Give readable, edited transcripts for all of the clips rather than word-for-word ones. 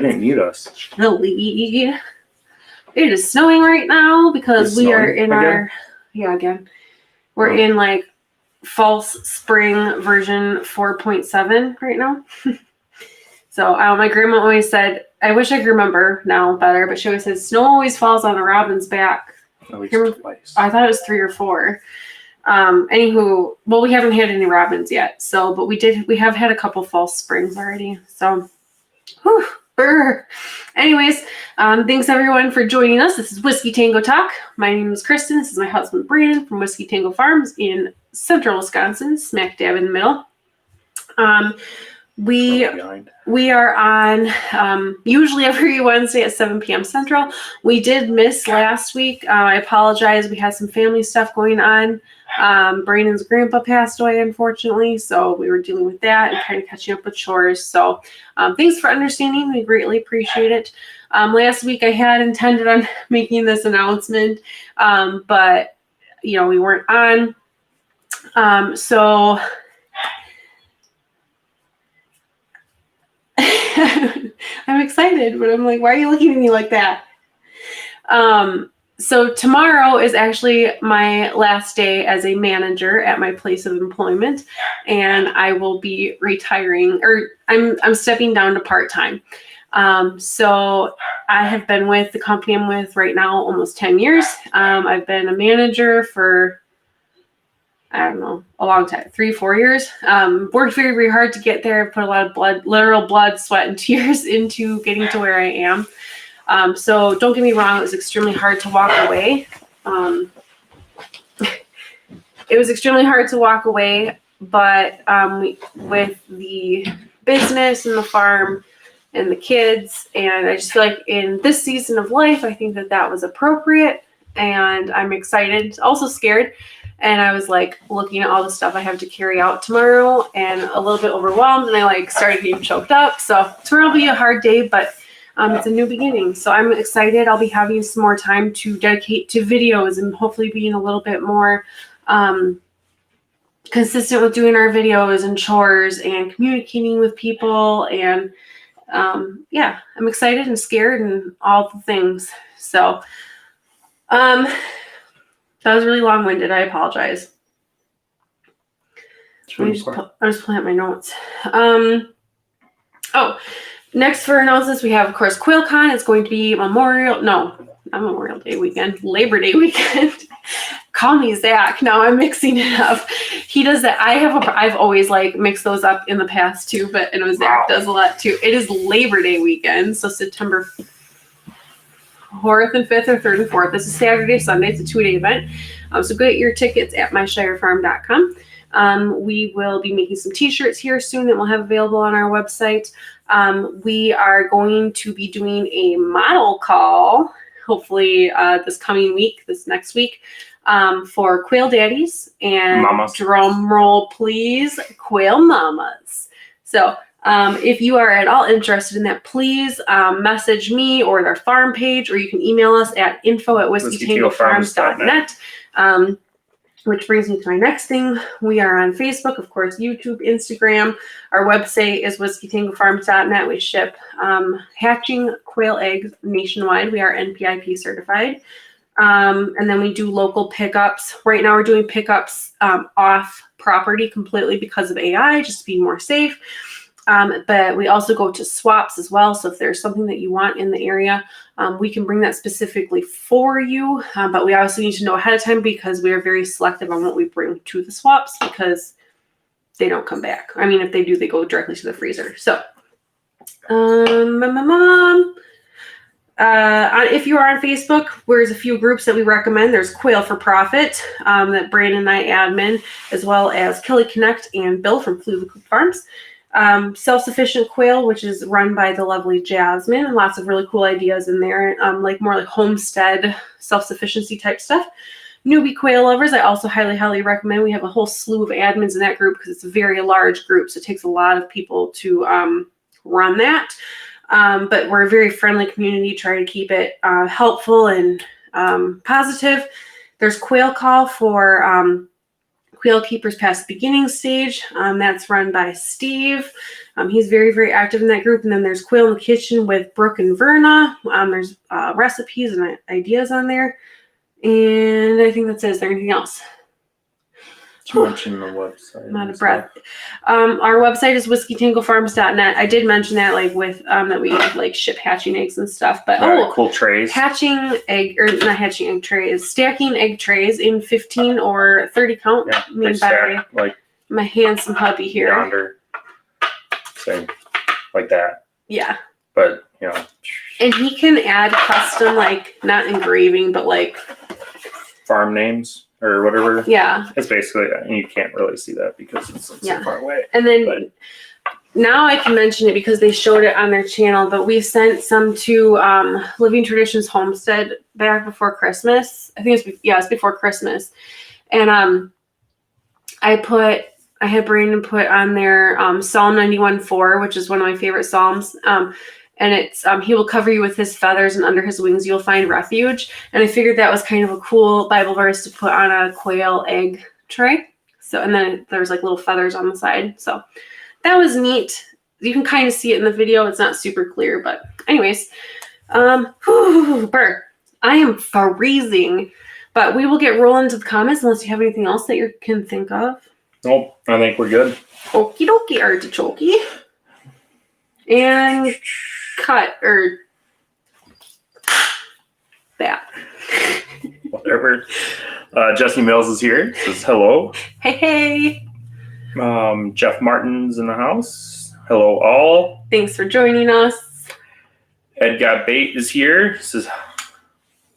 They didn't mute us. The league. It is snowing right now because we are in our we're in like false spring version 4.7 right now. So my grandma always said, I wish I could remember now better, but she always said snow always falls on a robin's back. At least twice. I thought it was 3 or 4. Anywho, well, we haven't had any robins yet, so but we have had a couple false springs already. So whew. Anyways, thanks everyone for joining us. This is Whiskey Tango Talk. My name is Kristin. This is my husband Brandon from Whiskey Tango Farms in central Wisconsin, smack dab in the middle. We are on usually every Wednesday at 7 p.m. Central. We did miss last week. I apologize. We had some family stuff going on. Brandon's grandpa passed away, unfortunately, so we were dealing with that and kind of catching up with chores. So thanks for understanding. We greatly appreciate it. Last week I had intended on making this announcement, but we weren't on. So I'm excited, but I'm like, why are you looking at me like that? So tomorrow is actually my last day as a manager at my place of employment, and I will be retiring, or I'm stepping down to part-time. So I have been with the company I'm with right now almost 10 years. I've been a manager for, I don't know, a long time, 3-4 years. Worked very, very hard to get there. Put a lot of literal blood, sweat, and tears into getting to where I am. So don't get me wrong, it was extremely hard to walk away. It was extremely hard to walk away, but with the business and the farm and the kids, and I just feel like in this season of life, I think that was appropriate, and I'm excited, also scared. And I was like looking at all the stuff I have to carry out tomorrow and a little bit overwhelmed, and I started getting choked up. So tomorrow will be a hard day, but it's a new beginning. So I'm excited. I'll be having some more time to dedicate to videos and hopefully being a little bit more consistent with doing our videos and chores and communicating with people. And I'm excited and scared and all the things. So that was really long-winded. I apologize. I'm just pulling up my notes. Next for announcements, we have, of course, QuailCon. It's going to be not Memorial Day weekend, Labor Day weekend. Call me Zach. Now I'm mixing it up. He does that. I've always mixed those up in the past too, but I know Zach does a lot too. It is Labor Day weekend, so September 4th and 5th or 3rd and 4th. This is Saturday, Sunday. It's a 2-day event. So get your tickets at myshirefarm.com. We will be making some t-shirts here soon that we'll have available on our website. We are going to be doing a model call, hopefully this next week, for Quail Daddies and Mamas. Drum roll, please, Quail Mamas. So if you are at all interested in that, please message me or their farm page, or you can email us at info@whiskeytangofarms.net. Which brings me to my next thing. We are on Facebook, of course, YouTube, Instagram. Our website is whiskeytangofarms.net. We ship hatching quail eggs nationwide. We are NPIP certified. And then we do local pickups. Right now we're doing pickups off property completely because of AI, just to be more safe. But we also go to swaps as well. So if there's something that you want in the area, we can bring that specifically for you. But we also need to know ahead of time because we are very selective on what we bring to the swaps because they don't come back. I mean, if they do, they go directly to the freezer. So, if you are on Facebook, there's a few groups that we recommend. There's Quail for Profit that Brandon and I admin, as well as Kelly Connect and Bill from Flew the Coop Farms. Self-Sufficient Quail, which is run by the lovely Jasmine, and lots of really cool ideas in there, more like homestead self-sufficiency type stuff. Newbie Quail Lovers, I also highly, highly recommend. We have a whole slew of admins in that group because it's a very large group, so it takes a lot of people to run that. But we're a very friendly community, try to keep it helpful and positive. There's Quail Call for Quail Keepers Past the Beginning Stage. That's run by Steve. He's very, very active in that group. And then there's Quail in the Kitchen with Brooke and Verna. There's recipes and ideas on there. And I think that's it. Is there anything else? You mentioned the website. I'm out of breath. Our website is whiskeytangofarms.net. I did mention that, like, with that we like ship hatching eggs and stuff. But cool trays. Stacking egg trays in 15 or 30 count. Yeah, Made by like my handsome hubby here. Yonder. Same, like that. Yeah. But and he can add custom, like, not engraving, but like farm names. Or whatever. Yeah. It's basically, you can't really see that because it's so far away. And then now I can mention it because they showed it on their channel, but we sent some to Living Traditions Homestead back before Christmas. I think it's before Christmas. And I had Brandon put on there Psalm 91:4, which is one of my favorite Psalms. And it's he will cover you with his feathers, and under his wings you'll find refuge. And I figured that was kind of a cool Bible verse to put on a quail egg tray. So, and then there's like little feathers on the side. So that was neat. You can kind of see it in the video. It's not super clear, but anyways, Bert, I am freezing. But we will get rolling to the comments unless you have anything else that you can think of. Nope, I think we're good. Okie dokie, artichoke. And cut or that. Whatever. Jesse Mills is here. Says hello. Hey. Jeff Martin's in the house. Hello, all. Thanks for joining us. Ed Got Bait is here. Says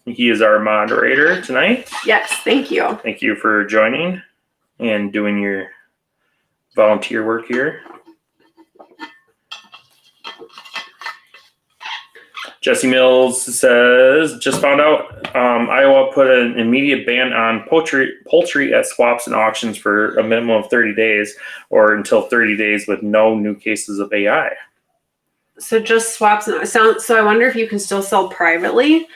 he is our moderator tonight. Yes, thank you. Thank you for joining and doing your volunteer work here. Jesse Mills says, just found out Iowa put an immediate ban on poultry at swaps and auctions for a minimum of 30 days or until 30 days with no new cases of AI. So just swaps. So I wonder if you can still sell privately.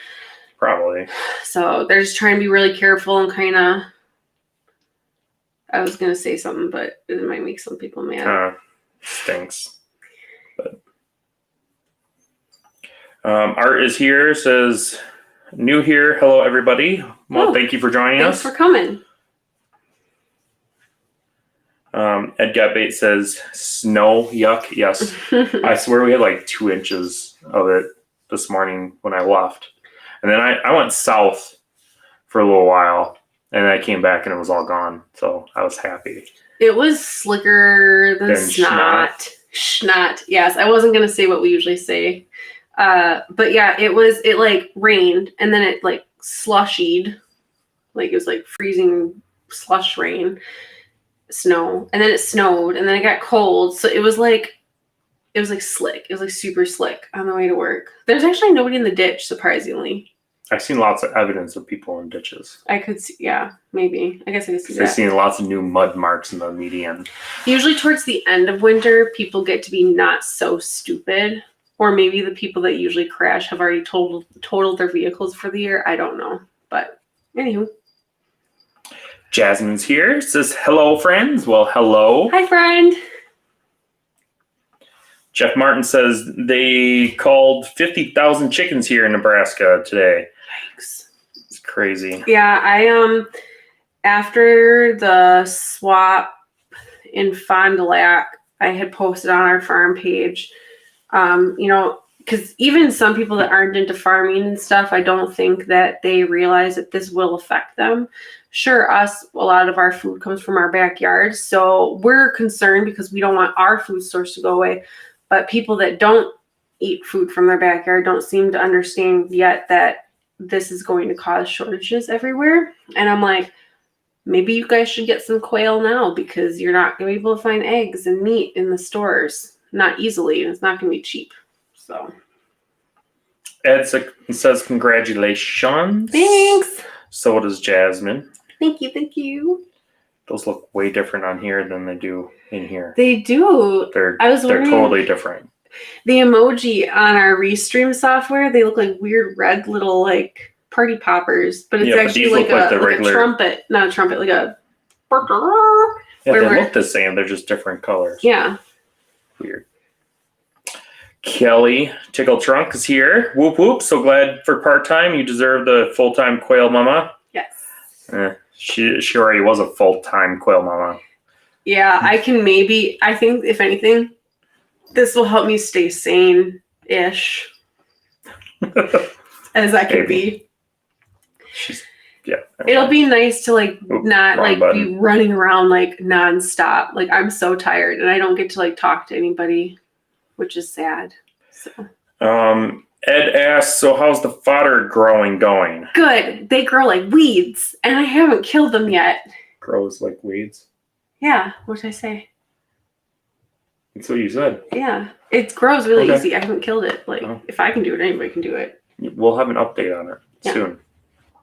Probably. So they're just trying to be really careful and kind of, I was going to say something, but it might make some people mad. Stinks. But Art is here, says, new here. Hello, everybody. Well, thank you for joining us. Thanks for coming. Ed Got Bait says, snow, yuck. Yes. I swear we had like 2 inches of it this morning when I left. And then I went south for a little while, and I came back and it was all gone. So I was happy. It was slicker than snot. Schnot. Yes, I wasn't going to say what we usually say. But yeah, it like rained and then it like slushied. Like it was like freezing slush rain, snow. And then it snowed and then it got cold. So it was like slick. It was like super slick on the way to work. There's actually nobody in the ditch, surprisingly. I've seen lots of evidence of people in ditches. I could see, yeah, maybe. I guess I could see that. I've seen lots of new mud marks in the median. Usually towards the end of winter, people get to be not so stupid. Or maybe the people that usually crash have already totaled their vehicles for the year. I don't know. But anywho. Jasmine's here. Says, hello, friends. Well, hello. Hi, friend. Jeff Martin says they called 50,000 chickens here in Nebraska today. Yikes. It's crazy. Yeah, I after the swap in Fond du Lac, I had posted on our farm page, because even some people that aren't into farming and stuff, I don't think that they realize that this will affect them. Sure, a lot of our food comes from our backyard, so we're concerned because we don't want our food source to go away. But people that don't eat food from their backyard don't seem to understand yet that this is going to cause shortages everywhere. And I'm like, maybe you guys should get some quail now because you're not going to be able to find eggs and meat in the stores. Not easily, and it's not going to be cheap. So Ed says congratulations. Thanks. So does Jasmine. Thank you. Those look way different on here than they do in here. They do. They're totally different. The emoji on our Restream software, they look like weird red little like party poppers, but it's actually like a trumpet, not a trumpet, like a Yeah, they look the same. They're just different colors. Yeah. Weird. Kelly Tickle Trunk is here. Whoop whoop. So glad for part-time. You deserve the full-time quail mama. Yes. She already was a full-time quail mama. Yeah, I think if anything, this will help me stay sane-ish as I can be. It'll be nice to be running around like nonstop. Like I'm so tired and I don't get to like talk to anybody, which is sad. So. Ed asks, so how's the fodder going? Good. They grow like weeds and I haven't killed them yet. Grows like weeds? Yeah. What did I say? That's what you said. Yeah. It grows really easy. I haven't killed it. Like if I can do it, anybody can do it. We'll have an update on it soon.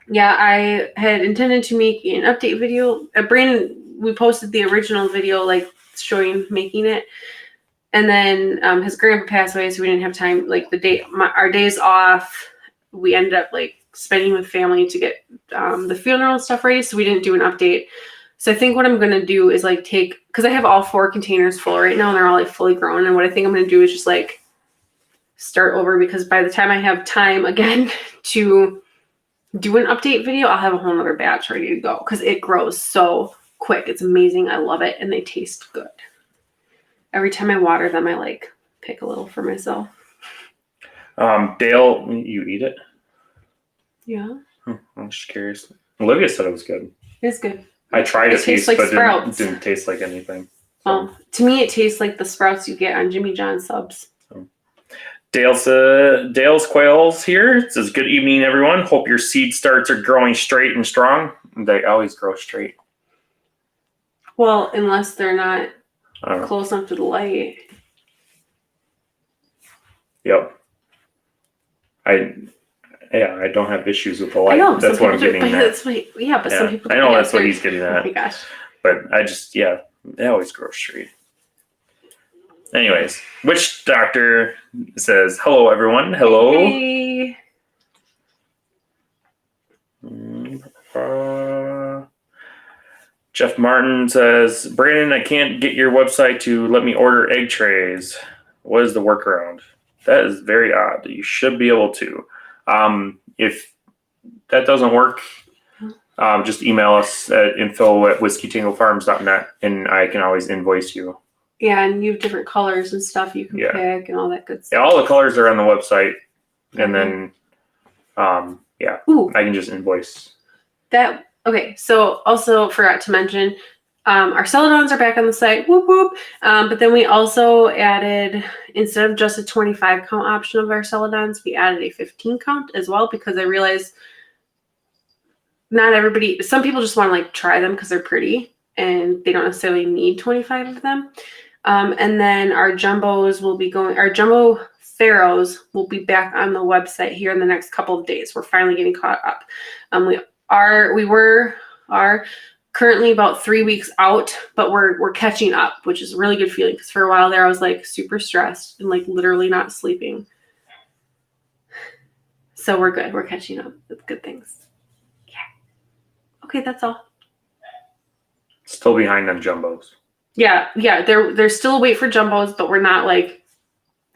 Yeah, I had intended to make an update video. Brandon, we posted the original video, like showing making it, and then his grandpa passed away, so we didn't have time. Like our days off, we ended up like spending with family to get the funeral and stuff ready. So we didn't do an update. So I think what I'm gonna do is like because I have all 4 containers full right now, and they're all like fully grown. And what I think I'm gonna do is just like start over, because by the time I have time again to do an update video, I'll have a whole other batch ready to go because it grows so quick. It's amazing. I love it. And they taste good. Every time I water them, I like pick a little for myself. Dale, you eat it? Yeah. I'm just curious. Olivia said it was good. It's good. I tried it tastes like but sprouts. Didn't taste like anything. So. To me, it tastes like the sprouts you get on Jimmy John's subs. Dale's Quails here. It says, good evening, everyone. Hope your seed starts are growing straight and strong. They always grow straight. Well, unless they're not close enough to the light. Yep. I don't have issues with the light. I know, that's what I'm getting at. Some people. I know that's what he's getting at. Oh my gosh. But they always grow straight. Anyways, Witch Doctor says, hello, everyone. Hello. Hey. Jeff Martin says, Brandon, I can't get your website to let me order egg trays. What is the workaround? That is very odd. You should be able to. If that doesn't work, just email us at info@whiskeytanglefarms.net and I can always invoice you. Yeah, and you have different colors and stuff you can pick and all that good stuff. Yeah, all the colors are on the website. And then, Ooh. I can just invoice. That, okay, so also forgot to mention, our celadons are back on the site, whoop whoop. But then we also added, instead of just a 25 count option of our celadons, we added a 15 count as well, because I realized some people just want to like try them because they're pretty and they don't necessarily need 25 of them. And then our jumbo pharaohs will be back on the website here in the next couple of days. We're finally getting caught up. We were currently about 3 weeks out, but we're catching up, which is a really good feeling, because for a while there I was like super stressed and like literally not sleeping. So we're good. We're catching up with good things. Yeah. Okay, that's all. Still behind on jumbos. Yeah. There's still a wait for jumbos, but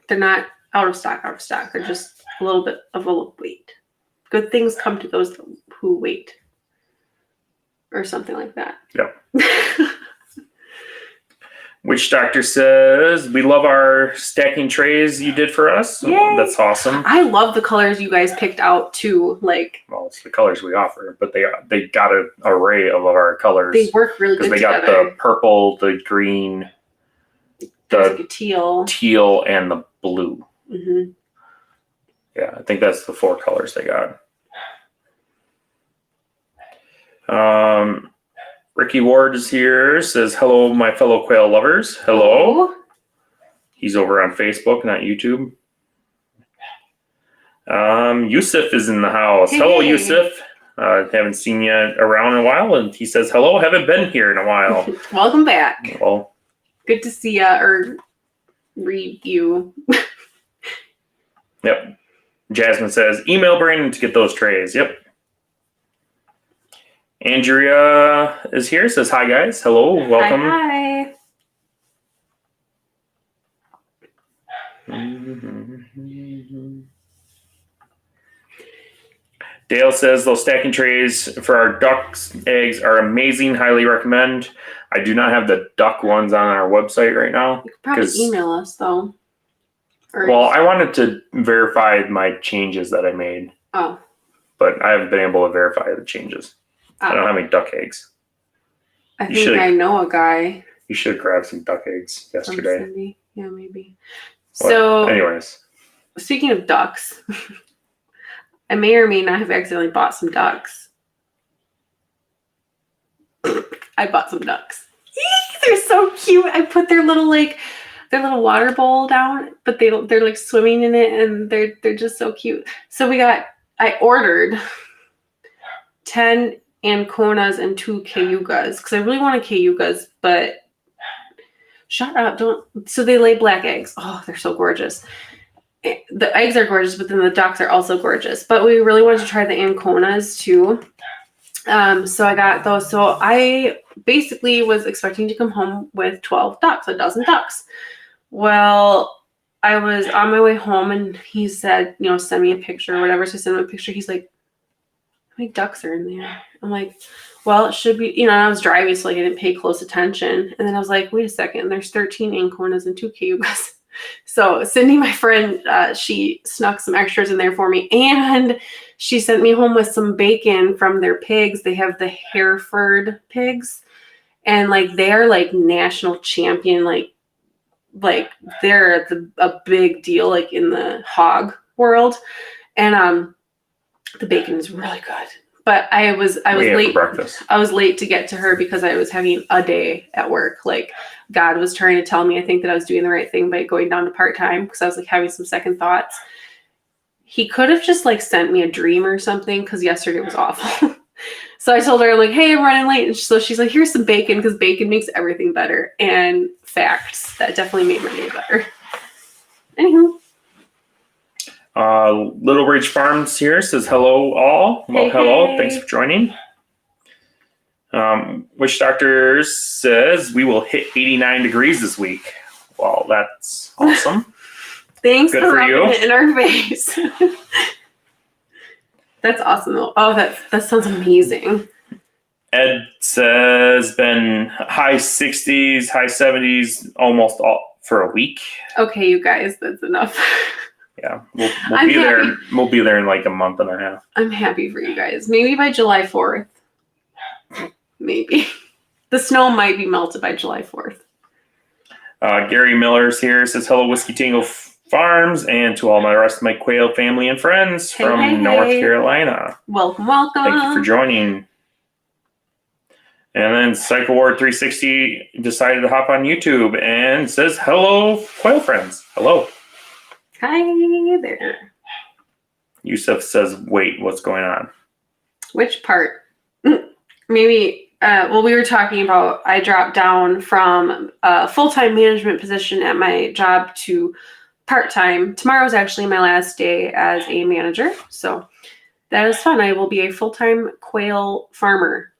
they're not out of stock. They're just a little bit of a wait. Good things come to those who wait. Or something like that. Yep. Witch Doctor says, we love our stacking trays you did for us. Yay. That's awesome. I love the colors you guys picked out too. Well, it's the colors we offer, but they got an array of our colors. They work really good together. Because they got the purple, the green, the teal, and the blue. Mm-hmm. Yeah, I think that's the 4 colors they got. Ricky Ward is here, says, hello, my fellow quail lovers. Hello. He's over on Facebook, not YouTube. Yusuf is in the house. Hey. Hello, Yusuf. Haven't seen you around in a while. And he says, hello, haven't been here in a while. Welcome back. Well, good to see you or read you. Yep. Jasmine says, email Brandon to get those trays. Yep. Andrea is here. Says hi, guys. Hello, welcome. Hi. Dale says those stacking trays for our ducks' eggs are amazing. Highly recommend. I do not have the duck ones on our website right now. You could probably email us though. Well, I wanted to verify my changes that I made. Oh. But I haven't been able to verify the changes. I don't have any duck eggs. I think I know a guy. You should have grabbed some duck eggs yesterday. Yeah, maybe. Well, so, anyways. Speaking of ducks, I may or may not have accidentally bought some ducks. I bought some ducks. They're so cute. I put their little water bowl down, but they're like swimming in it, and they're just so cute. So I ordered 10 Anconas and 2 Cayugas because I really wanted Cayugas, but shut up, don't. So they lay black eggs. Oh, they're so gorgeous. The eggs are gorgeous, but then the ducks are also gorgeous. But we really wanted to try the Anconas too. So I got those. So I basically was expecting to come home with 12 ducks, a dozen ducks. Well, I was on my way home and he said, send me a picture or whatever. So I sent him a picture. He's like, how many ducks are in there? I'm like, well, it should be, I was driving, so I didn't pay close attention. And then I was like, wait a second, there's 13 Anconas and 2 Cayugas. So Cindy, my friend, she snuck some extras in there for me. And she sent me home with some bacon from their pigs. They have the Hereford pigs. And they're national champion, they're a big deal in the hog world. And the bacon is really good. But I was late for breakfast. I was late to get to her because I was having a day at work. God was trying to tell me, I think, that I was doing the right thing by going down to part-time because I was having some second thoughts. He could have just sent me a dream or something because yesterday was awful. So I told her, I'm like, hey, I'm running late. And so she's like, here's some bacon because bacon makes everything better. And facts, that definitely made my day better. Anywho. Little Ridge Farms here says hello all. Well, hello. Hey. Thanks for joining. Witch Doctor says we will hit 89 degrees this week. Well, that's awesome. Thanks for rubbing it in our face. That's awesome. Oh, that sounds amazing. Ed says been high 60s, high 70s, almost all for a week. Okay, you guys, that's enough. Yeah, we'll be there. We'll be there in a month and a half. I'm happy for you guys. Maybe by July 4th. Maybe. The snow might be melted by July 4th. Gary Miller's here. Says hello, Whiskey Tango Farms, and to all the rest of my Quail family and friends from North Carolina. Welcome. Thank you for joining. And then Psycho Ward 360 decided to hop on YouTube and says hello, Quail friends. Hello. Hi there. Yusuf says, wait, what's going on? Which part? Maybe, we were talking about I dropped down from a full-time management position at my job to part-time. Tomorrow's actually my last day as a manager. So that is fun. I will be a full-time quail farmer,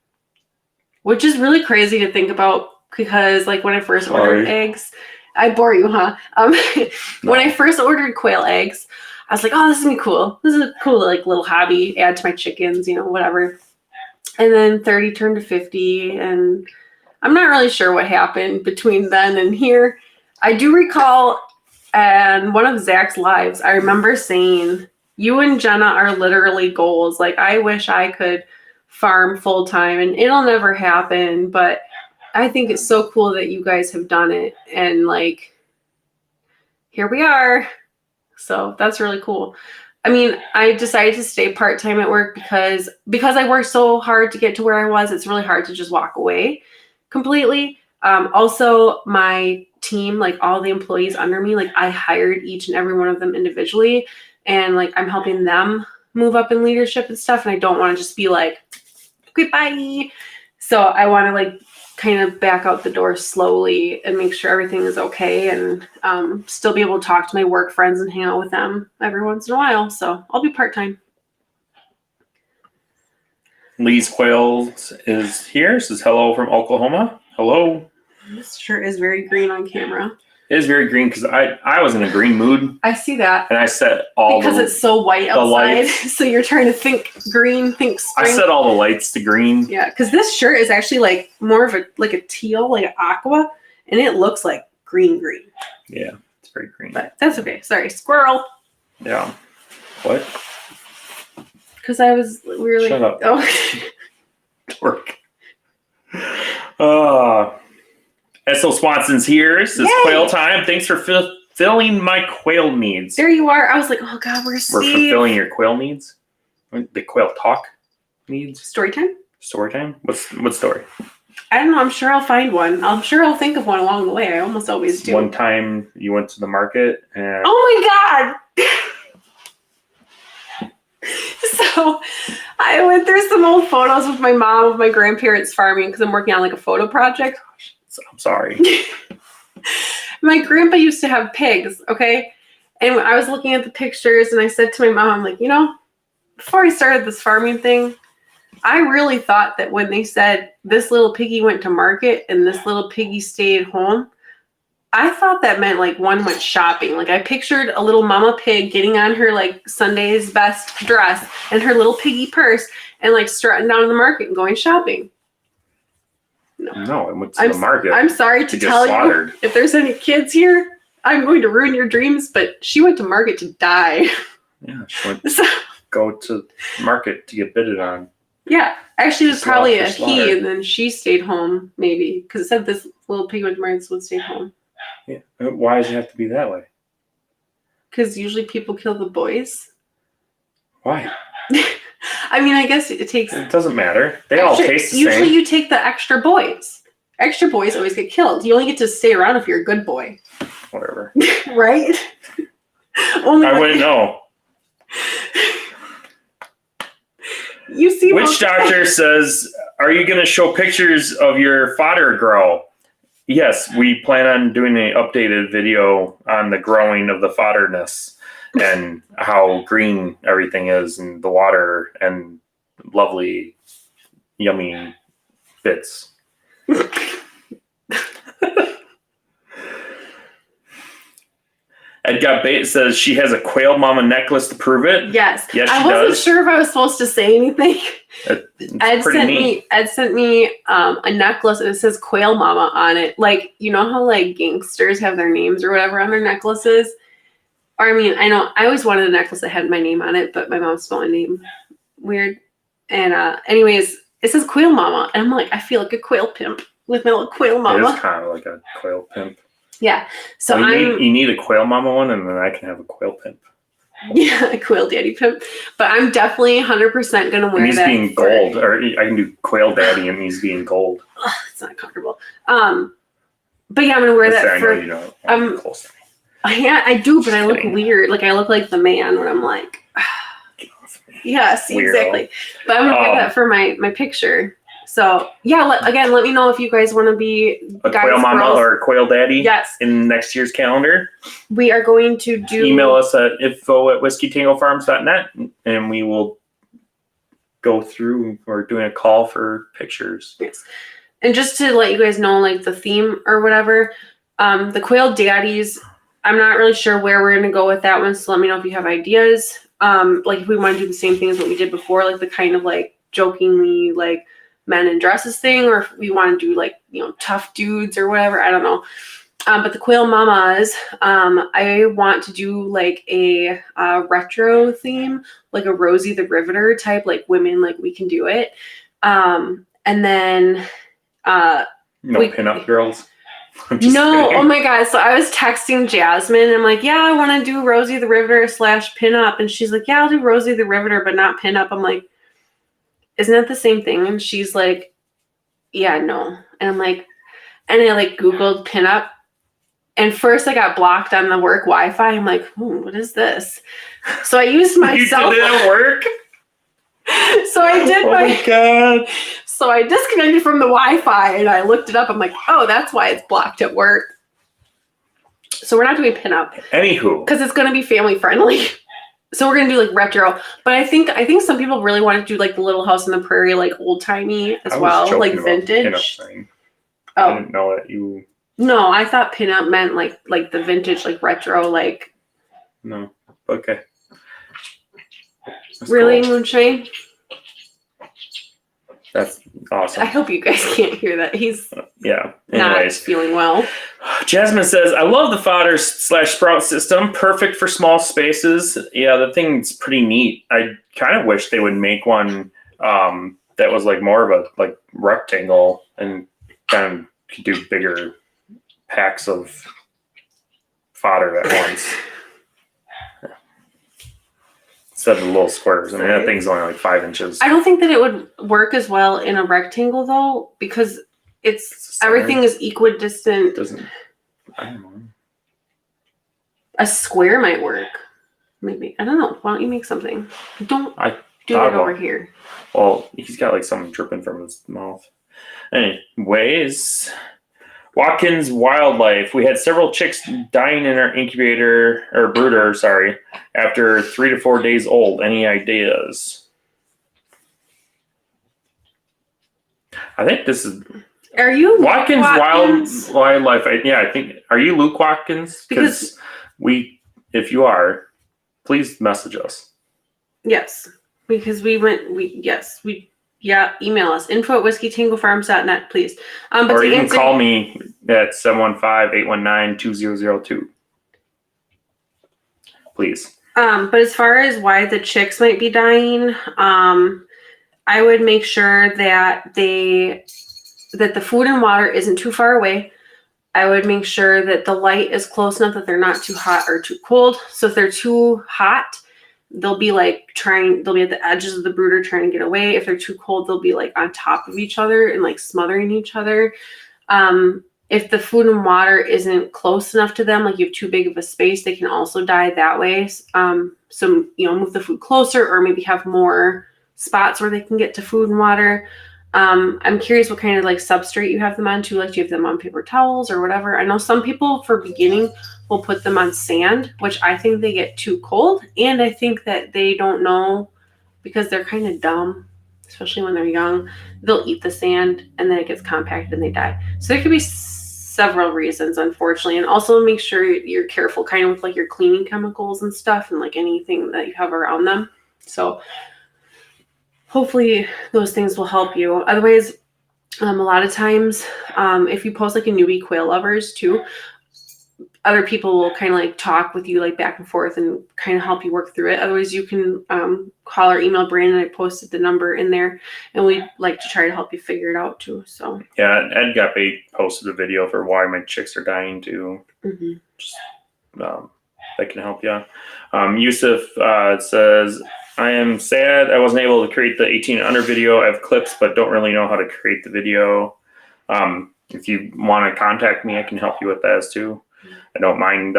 which is really crazy to think about because when I first ordered eggs, I bore you, huh? When I first ordered quail eggs, I was like, oh, this is gonna be cool. This is a cool little hobby, add to my chickens, whatever. And then 30 turned to 50, and I'm not really sure what happened between then and here. I do recall in one of Zach's lives, I remember saying, you and Jenna are literally goals. I wish I could farm full time, and it'll never happen, but I think it's so cool that you guys have done it, and here we are. So that's really cool. I mean, I decided to stay part-time at work because I worked so hard to get to where I was. It's really hard to just walk away completely. Also, my team, all the employees under me, I hired each and every one of them individually, and I'm helping them move up in leadership and stuff. And I don't want to just be okay, bye. So I want to kind of back out the door slowly and make sure everything is okay, and still be able to talk to my work friends and hang out with them every once in a while. So I'll be part-time. Lee's Quails is here. Says hello from Oklahoma. Hello. This shirt is very green on camera. It is very green because I was in a green mood. I see that. And I set all because it's so white outside. So you're trying to think green, think spring. I set all the lights to green. Yeah, because this shirt is actually like more of a teal, like an aqua, and it looks like green. Yeah, it's very green. But that's okay. Sorry, squirrel. Yeah. What? Because we were like, shut up. Oh. Dork. S.O. Swanson's here. This is Yay! Quail time. Thanks for fulfilling my quail needs. There you are. I was like, oh God, where's Steve? We're fulfilling your quail needs? The quail talk needs? Story time? Story time? What story? I don't know. I'm sure I'll find one. I'm sure I'll think of one along the way. I almost always do. One time you went to the market and... Oh my God! So I went through some old photos with my mom of my grandparents farming because I'm working on like a photo project. I'm sorry. My grandpa used to have pigs, okay? And I was looking at the pictures and I said to my mom, I'm like, before I started this farming thing, I really thought that when they said this little piggy went to market and this little piggy stayed home, I thought that meant like one went shopping. Like I pictured a little mama pig getting on her like Sunday's best dress and her little piggy purse and like strutting down to the market and going shopping. No, I went to the market. I'm sorry to tell you, if there's any kids here, I'm going to ruin your dreams, but she went to market to die. Yeah, she went to go to market to get bidded on. Yeah, actually it was probably a he, and then she stayed home, maybe, because it said this little pig went to market, so it stayed home. Yeah. Why does it have to be that way? Because usually people kill the boys. Why? I mean, I guess it takes... It doesn't matter. They all taste the same. Usually you take the extra boys. Extra boys always get killed. You only get to stay around if you're a good boy. Whatever. Right? I wouldn't know. You see... Witch Doctor says, are you going to show pictures of your fodder grow? Yes, we plan on doing an updated video on the growing of the fodderness and how green everything is and the water and lovely, yummy bits. Ed Got Bait says she has a quail mama necklace to prove it. Yes. Yes, I wasn't sure if I was supposed to say anything. Ed sent me a necklace and it says Quail Mama on it. Like, you know how like gangsters have their names or whatever on their necklaces? Or I mean, I know I always wanted a necklace that had my name on it, but my mom spelled my name weird. And anyways, it says Quail Mama. And I'm like, I feel like a quail pimp with my little Quail Mama. It is kind of like a quail pimp. Yeah. So you need a Quail Mama one, and then I can have a quail pimp. Yeah, a Quail Daddy pimp. But I'm definitely 100% going to wear that. He's being gold. Or I can do Quail Daddy, and he's being gold. Ugh, it's not comfortable. But yeah, I'm going to wear that for... I know you don't close to me. Yeah, I do, but I look weird. Like, I look like the man when I'm like... Yes, Weirdo. Exactly. But I'm going to wear that for my picture. So, yeah, let me know if you guys want to be a Quail Mama or a Quail Daddy. Yes. In next year's calendar. We are going to do... Email us at info@whiskeytangofarms.net, and we will go through. We're doing a call for pictures. Yes. And just to let you guys know, like, the theme or whatever, the Quail Daddies, I'm not really sure where we're going to go with that one, so let me know if you have ideas. Like, if we want to do the same thing as what we did before, like the kind of, like, jokingly, like, men in dresses thing, or if we want to do like, tough dudes or whatever, I don't know. But the Quail Mamas, I want to do like a retro theme, like a Rosie the Riveter type, like women, like we can do it. And then pinup girls. No, kidding. Oh my God. So I was texting Jasmine and I'm like, yeah, I want to do Rosie the Riveter / pinup. And she's like, yeah, I'll do Rosie the Riveter, but not pinup. I'm like, isn't that the same thing? And she's like, yeah, no. And I'm like, and I like Googled pinup. And first I got blocked on the work Wi-Fi. I'm like, what is this? So I used my cell phone. You did it at work? So I did my God. So I disconnected from the Wi-Fi and I looked it up. I'm like, oh, that's why it's blocked at work. So we're not doing pinup. Anywho. Because it's going to be family friendly. So we're gonna do like retro, but I think some people really want to do like the Little House on the Prairie, like old timey as well, like vintage. I Oh didn't know that you. no, I thought pinup meant like the vintage, like retro, like. No, okay. That's really, cool. Moonshine? That's awesome. I hope you guys can't hear that. He's yeah. not Anyways, feeling well. Jasmine says, I love the fodder/sprout system. Perfect for small spaces. Yeah, the thing's pretty neat. I kind of wish they would make one that was like more of a like rectangle and kind of could do bigger packs of fodder at once. Instead of the little squares. I mean, that thing's only like 5 inches. I don't think that it would work as well in a rectangle though, because it's everything is equidistant. I don't know. A square might work. Maybe. I don't know. Why don't you make something? Don't do it over here. Well, he's got like something dripping from his mouth. Anyways, Watkins Wildlife. We had several chicks dying in our incubator or brooder, after 3 to 4 days old. Any ideas? I think this is. Are you Watkins Wildlife? I think. Are you Luke Watkins? Because if you are, please message us. Yes, because email us info@whiskeytangofarms.net, please. Or you can call me at 715-819-2002. Please. But as far as why the chicks might be dying, I would make sure that the food and water isn't too far away. I would make sure that the light is close enough that they're not too hot or too cold. So if they're too hot, they'll be at the edges of the brooder trying to get away. If they're too cold, they'll be like on top of each other and like smothering each other. If the food and water isn't close enough to them, like you have too big of a space, they can also die that way. So, move the food closer or maybe have more spots where they can get to food and water. I'm curious what kind of like substrate you have them on too. Like, do you have them on paper towels or whatever? I know some people for beginning will put them on sand, which I think they get too cold. And I think that they don't know because they're kind of dumb, especially when they're young. They'll eat the sand and then it gets compacted and they die. So there could be several reasons, unfortunately. And also make sure you're careful kind of with like your cleaning chemicals and stuff and like anything that you have around them. So hopefully those things will help you. Otherwise, a lot of times, if you post like a newbie quail lovers too, other people will kind of like talk with you like back and forth and kind of help you work through it. Otherwise, you can call or email Brandon. I posted the number in there, and we'd like to try to help you figure it out too. So yeah, Ed Guppy posted a video for why my chicks are dying too. Mm-hmm. Just, that can help you. Yusuf says, I am sad I wasn't able to create the 18 under video. I have clips, but don't really know how to create the video. If you want to contact me, I can help you with that too. I don't mind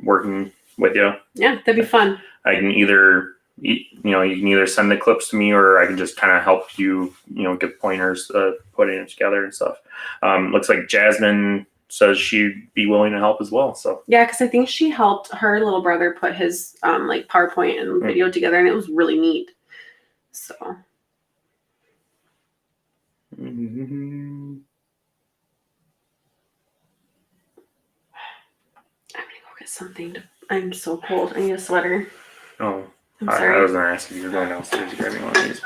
working with you. Yeah, that'd be fun. I can either, you can either send the clips to me, or I can just kind of help you, give pointers, putting it together and stuff. Looks like Jasmine says she'd be willing to help as well. So yeah, because I think she helped her little brother put his like PowerPoint and video together, and it was really neat. So. Mm-hmm. I'm gonna go get something. I'm so cold. I need a sweater. Oh. I'm sorry. I was going to ask if you were going downstairs to grab me one of these.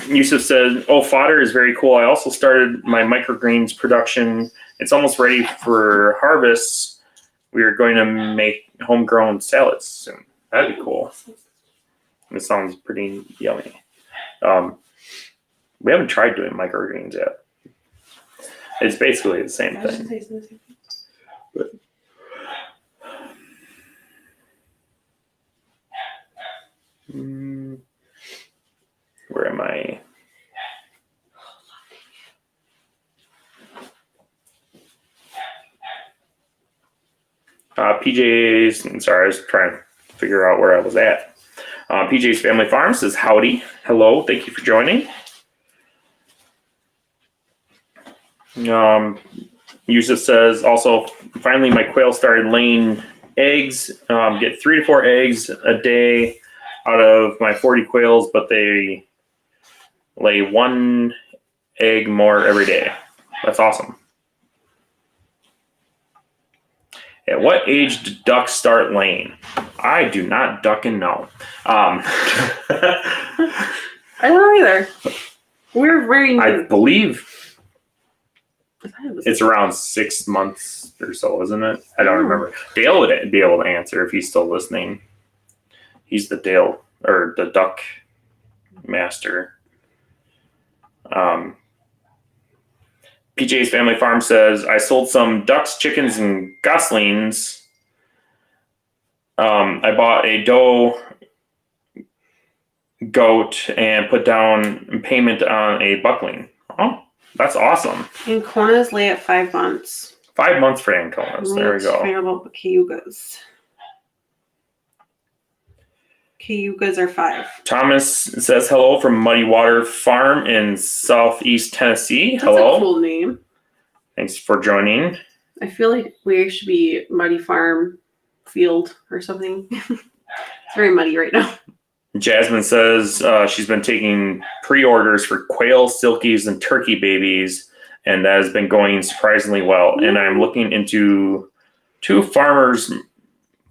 Yusuf said, fodder is very cool. I also started my microgreens production. It's almost ready for harvest. We are going to make homegrown salads soon. That'd be cool. It sounds pretty yummy. We haven't tried doing microgreens yet. It's basically the same thing. But, where am I? PJ's, I'm sorry, I was trying to figure out where I was at. PJ's Family Farm says, howdy. Hello, thank you for joining. Yusuf says, also, finally my quail started laying eggs. Get 3 to 4 eggs a day out of my 40 quails, but they lay 1 egg more every day. That's awesome. At what age do ducks start laying? I do not duck and know. I don't know either. We're very new. I believe I thought it was it's around 6 months or so, isn't it? I don't remember. Dale would be able to answer if he's still listening. He's the duck master. PJ's Family Farm says, I sold some ducks, chickens, and goslings. I bought a doe goat and put down payment on a buckling. Oh, that's awesome. Anconas lay at 5 months. 5 months for Anconas. There we go. About Cayugas. Cayugas are 5. Thomas says hello from Muddy Water Farm in southeast Tennessee. That's Hello. a cool name. Thanks for joining. I feel like we should be Muddy Farm Field or something. It's very muddy right now. Jasmine says she's been taking pre-orders for quail, silkies, and turkey babies, and that has been going surprisingly well. And I'm looking into 2 farmers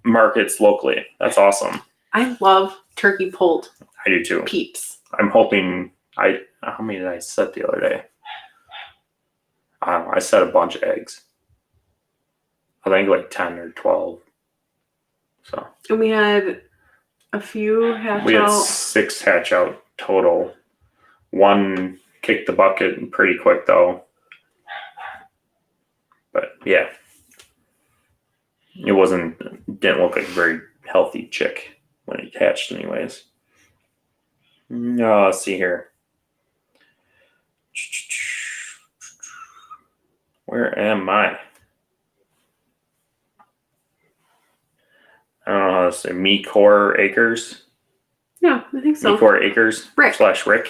markets locally. That's awesome. I love turkey pulled. I do too. Peeps. I'm hoping how many did I set the other day? I don't know. I set a bunch of eggs. I think like 10 or 12. So. And we had a few hatch out. We had 6 hatch out total. 1 kicked the bucket pretty quick though. But yeah. It didn't look like a very healthy chick when it hatched anyways. Let's see here. Where am I? I don't know how to say. Me-Core Acres. Yeah, I think so. Me-Core Acres / Rick.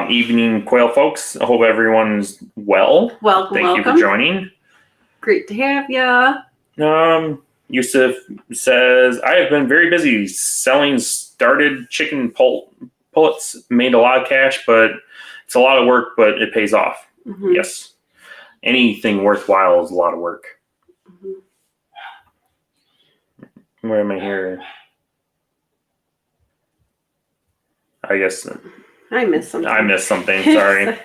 Evening, quail folks. I hope everyone's well. Welcome. Thank you for joining. Great to have ya. Yusuf says, I have been very busy selling started chicken pullets, made a lot of cash, but it's a lot of work, but it pays off. Mm-hmm. Yes. Anything worthwhile is a lot of work. Mm-hmm. Where am I here? I guess I missed something. Sorry.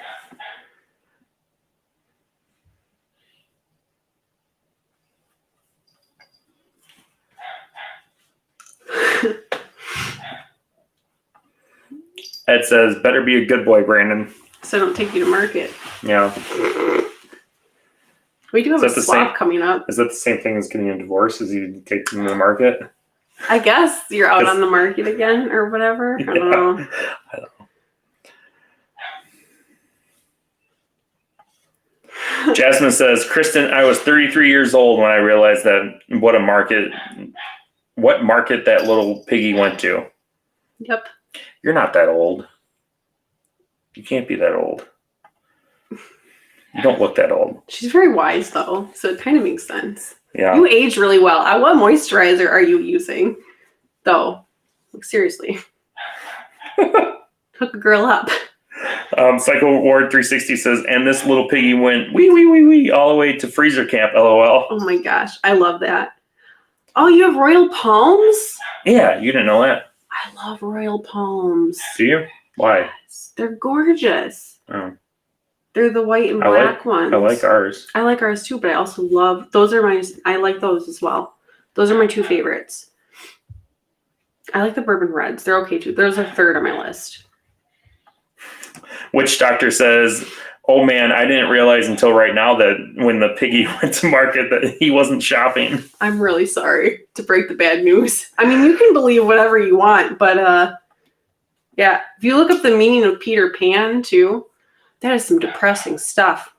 Ed says, better be a good boy, Brandon. So I don't take you to market. Yeah. We do have a swap coming up. Is that the same thing as getting a divorce? Is you take them to the market? I guess you're out on the market again or whatever. I don't know. I don't know. Jasmine says, Kristin, I was 33 years old when I realized that what market that little piggy went to. Yep. You're not that old. You can't be that old. You don't look that old. She's very wise, though, so it kind of makes sense. Yeah. You age really well. What moisturizer are you using, though? Like, seriously. Hook a girl up. Psycho Ward 360 says, and this little piggy went wee all the way to freezer camp, LOL. Oh my gosh, I love that. Oh, you have royal palms? Yeah, you didn't know that. I love royal palms. Do you? Why? Yes, they're gorgeous. Oh. They're the white and black ones. I like ours. I like ours too, but I also love I like those as well. Those are my 2 favorites. I like the bourbon reds. They're okay too. There's a 3rd on my list. Witch Doctor says, oh man, I didn't realize until right now that when the piggy went to market that he wasn't shopping. I'm really sorry to break the bad news. I mean, you can believe whatever you want, but yeah, if you look up the meaning of Peter Pan too, that is some depressing stuff.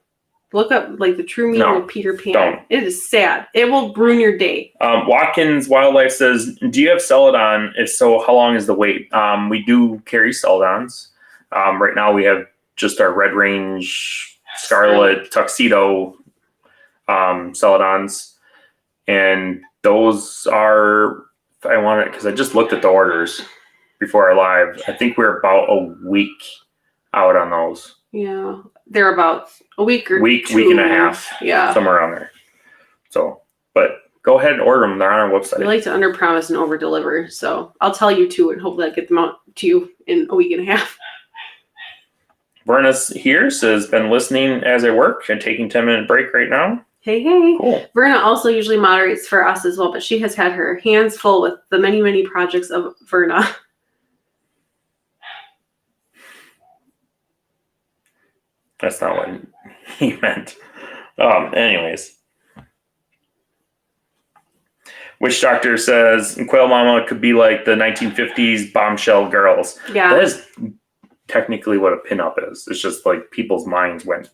Look up like the true meaning of Peter Pan. Don't. It is sad. It will ruin your day. Watkins Wildlife says, do you have Celadon? If so, how long is the wait? We do carry Celadons. Right now we have just our Red Range Scarlet Tuxedo Celadons. And those are, I want it because I just looked at the orders before our live. I think we're about a week out on those. Yeah, they're about a week or week two. and a half. Yeah, somewhere around there. So, but go ahead and order them. They're on our website. We like to underpromise and overdeliver, so I'll tell you two, and hopefully I get them out to you in a week and a half. Verna's here, says, been listening as I work and taking 10-minute break right now. Hey. Cool. Verna also usually moderates for us as well, but she has had her hands full with the many projects of Verna. That's not what he meant. Anyways. Witch Doctor says, Quail Mama could be like the 1950s bombshell girls. Yeah. That is technically what a pinup is. It's just like people's minds went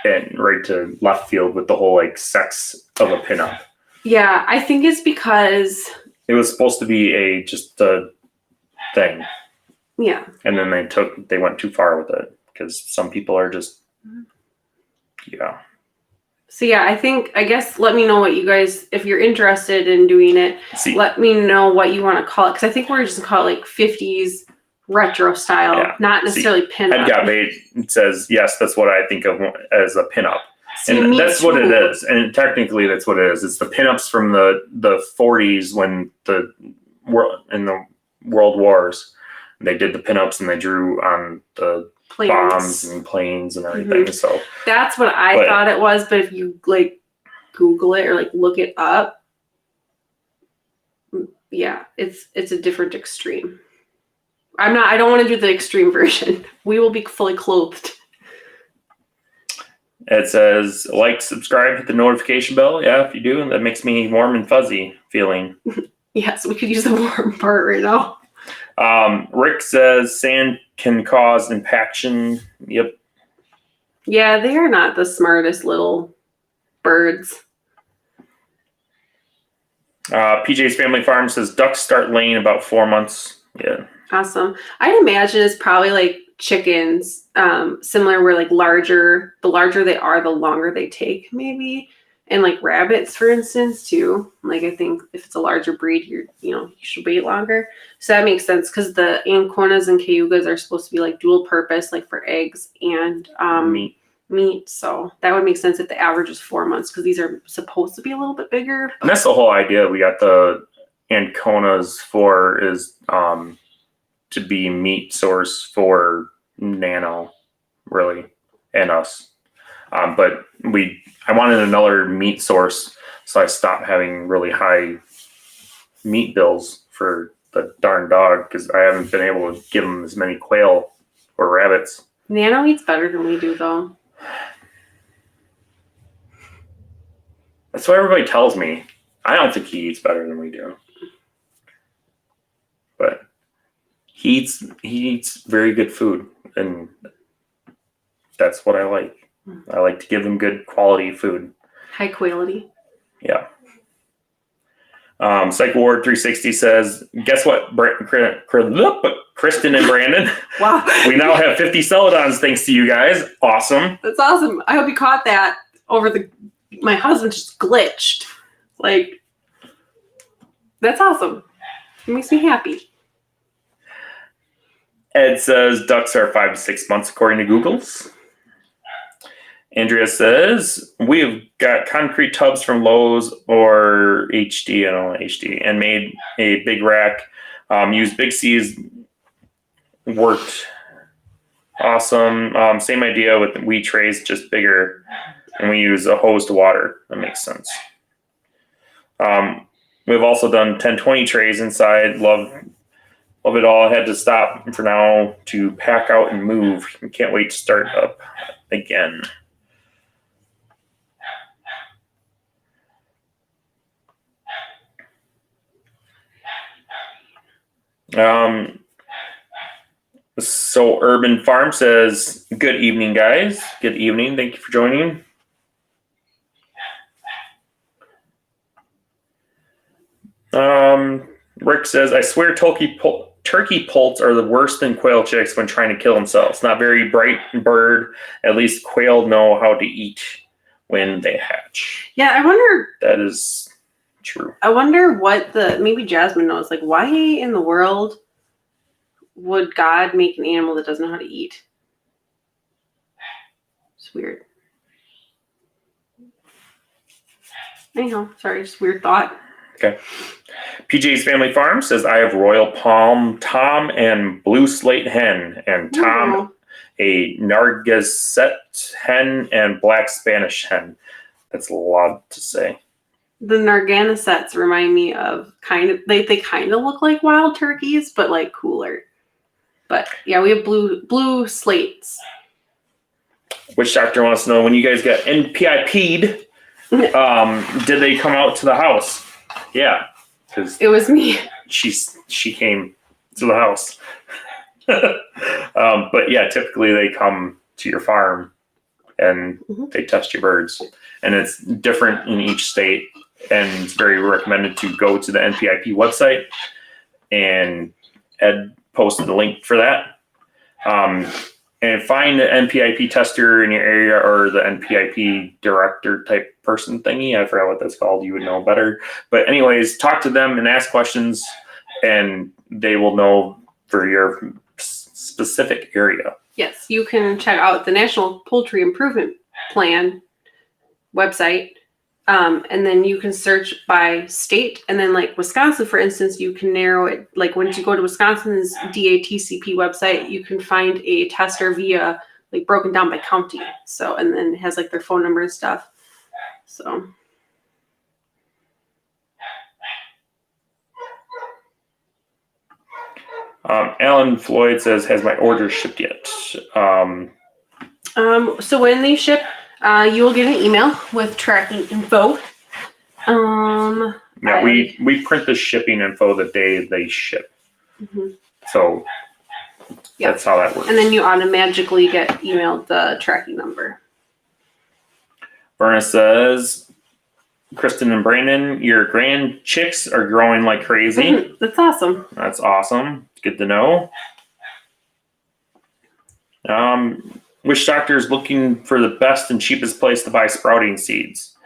and right to left field with the whole like sex of a pinup. Yeah, I think it's because it was supposed to be just a thing. Yeah. And then they went too far with it because some people are just, yeah. So yeah, I guess let me know what you guys, if you're interested in doing it, let me know what you want to call it. Because I think we're just going to call it like 50s retro style, not necessarily pinup. Head Got Bait says, yes, that's what I think of as a pinup. And that's what it is. And technically that's what it is. It's the pinups from the 40s when in the World Wars, they did the pinups and they drew on the bombs and planes and everything. Mm-hmm. So that's what I thought it was. But if you like Google it or like look it up, yeah, it's a different extreme. I don't want to do the extreme version. We will be fully clothed. It says, like, subscribe, hit the notification bell. Yeah, if you do, that makes me warm and fuzzy feeling. Yes, we could use the warm part right now. Rick says, sand can cause impaction. Yep. Yeah, they are not the smartest little birds. PJ's Family Farm says, ducks start laying about 4 months. Yeah. Awesome. I'd imagine it's probably like chickens, similar where like the larger they are, the longer they take maybe. And like rabbits, for instance, too. Like I think if it's a larger breed, you should wait longer. So that makes sense because the Anconas and Cayugas are supposed to be like dual purpose, like for eggs and meat. So that would make sense if the average is 4 months because these are supposed to be a little bit bigger. And that's the whole idea. We got the Anconas for is to be meat source for Nano, really, and us. But I wanted another meat source, so I stopped having really high meat bills for the darn dog because I haven't been able to give him as many quail or rabbits. Nano eats better than we do, though. That's what everybody tells me. I don't think he eats better than we do. But he eats very good food, and that's what I like. I like to give him good quality food. High quality. Yeah. Psycho Ward 360 says, guess what, Kristin and Brandon? Wow. We now have 50 Celadons thanks to you guys. Awesome. That's awesome. I hope you caught that my husband just glitched. Like, that's awesome. It makes me happy. Ed says ducks are 5 to 6 months according to Google's. Andrea says, we have got concrete tubs from Lowe's or HD, I don't know, HD, and made a big rack. Used Big C's, worked awesome. Same idea with the wee trays, just bigger. And we use a hose to water. That makes sense. We've also done 1020 trays inside. Love it all. I had to stop for now to pack out and move. Can't wait to start up again. So Urban Farm says, good evening, guys. Good evening. Thank you for joining. Rick says, I swear turkey poults are the worst than quail chicks when trying to kill themselves. Not very bright bird. At least quail know how to eat when they hatch. Yeah, I wonder. That is. True. I wonder what maybe Jasmine knows. Like, why in the world would God make an animal that doesn't know how to eat? It's weird. Anyhow, sorry, just weird thought. Okay. PJ's Family Farm says, I have Royal Palm Tom and Blue Slate Hen, and Tom Ooh. a Nargissette Hen and Black Spanish Hen. That's a lot to say. The Narganisettes remind me of they kind of look like wild turkeys, but like cooler. But yeah, we have blue slates. Which doctor wants to know, when you guys got NPIP'd, did they come out to the house? Yeah, because It was me. she came to the house. But yeah, typically they come to your farm and they test your birds, and it's different in each state. And it's very recommended to go to the NPIP website, and Ed posted the link for that. And find the NPIP tester in your area, or the NPIP director type person thingy. I forgot what that's called. You would know better. But anyways, talk to them and ask questions, and they will know for your specific area. Yes, you can check out the National Poultry Improvement Plan website. And then you can search by state, and then like Wisconsin, for instance, you can narrow it. Like once you go to Wisconsin's DATCP website, you can find a tester via like broken down by county. So, and then it has like their phone number and stuff. So. Alan Floyd says, has my order shipped yet? So when they ship, you will get an email with tracking info. Yeah, we print the shipping info the day they ship. Mm-hmm. So that's how that works. And then you automatically get emailed the tracking number. Verna says, Kristin and Brandon, your grand chicks are growing like crazy. That's awesome. That's awesome. Good to know. Which doctor is looking for the best and cheapest place to buy sprouting seeds?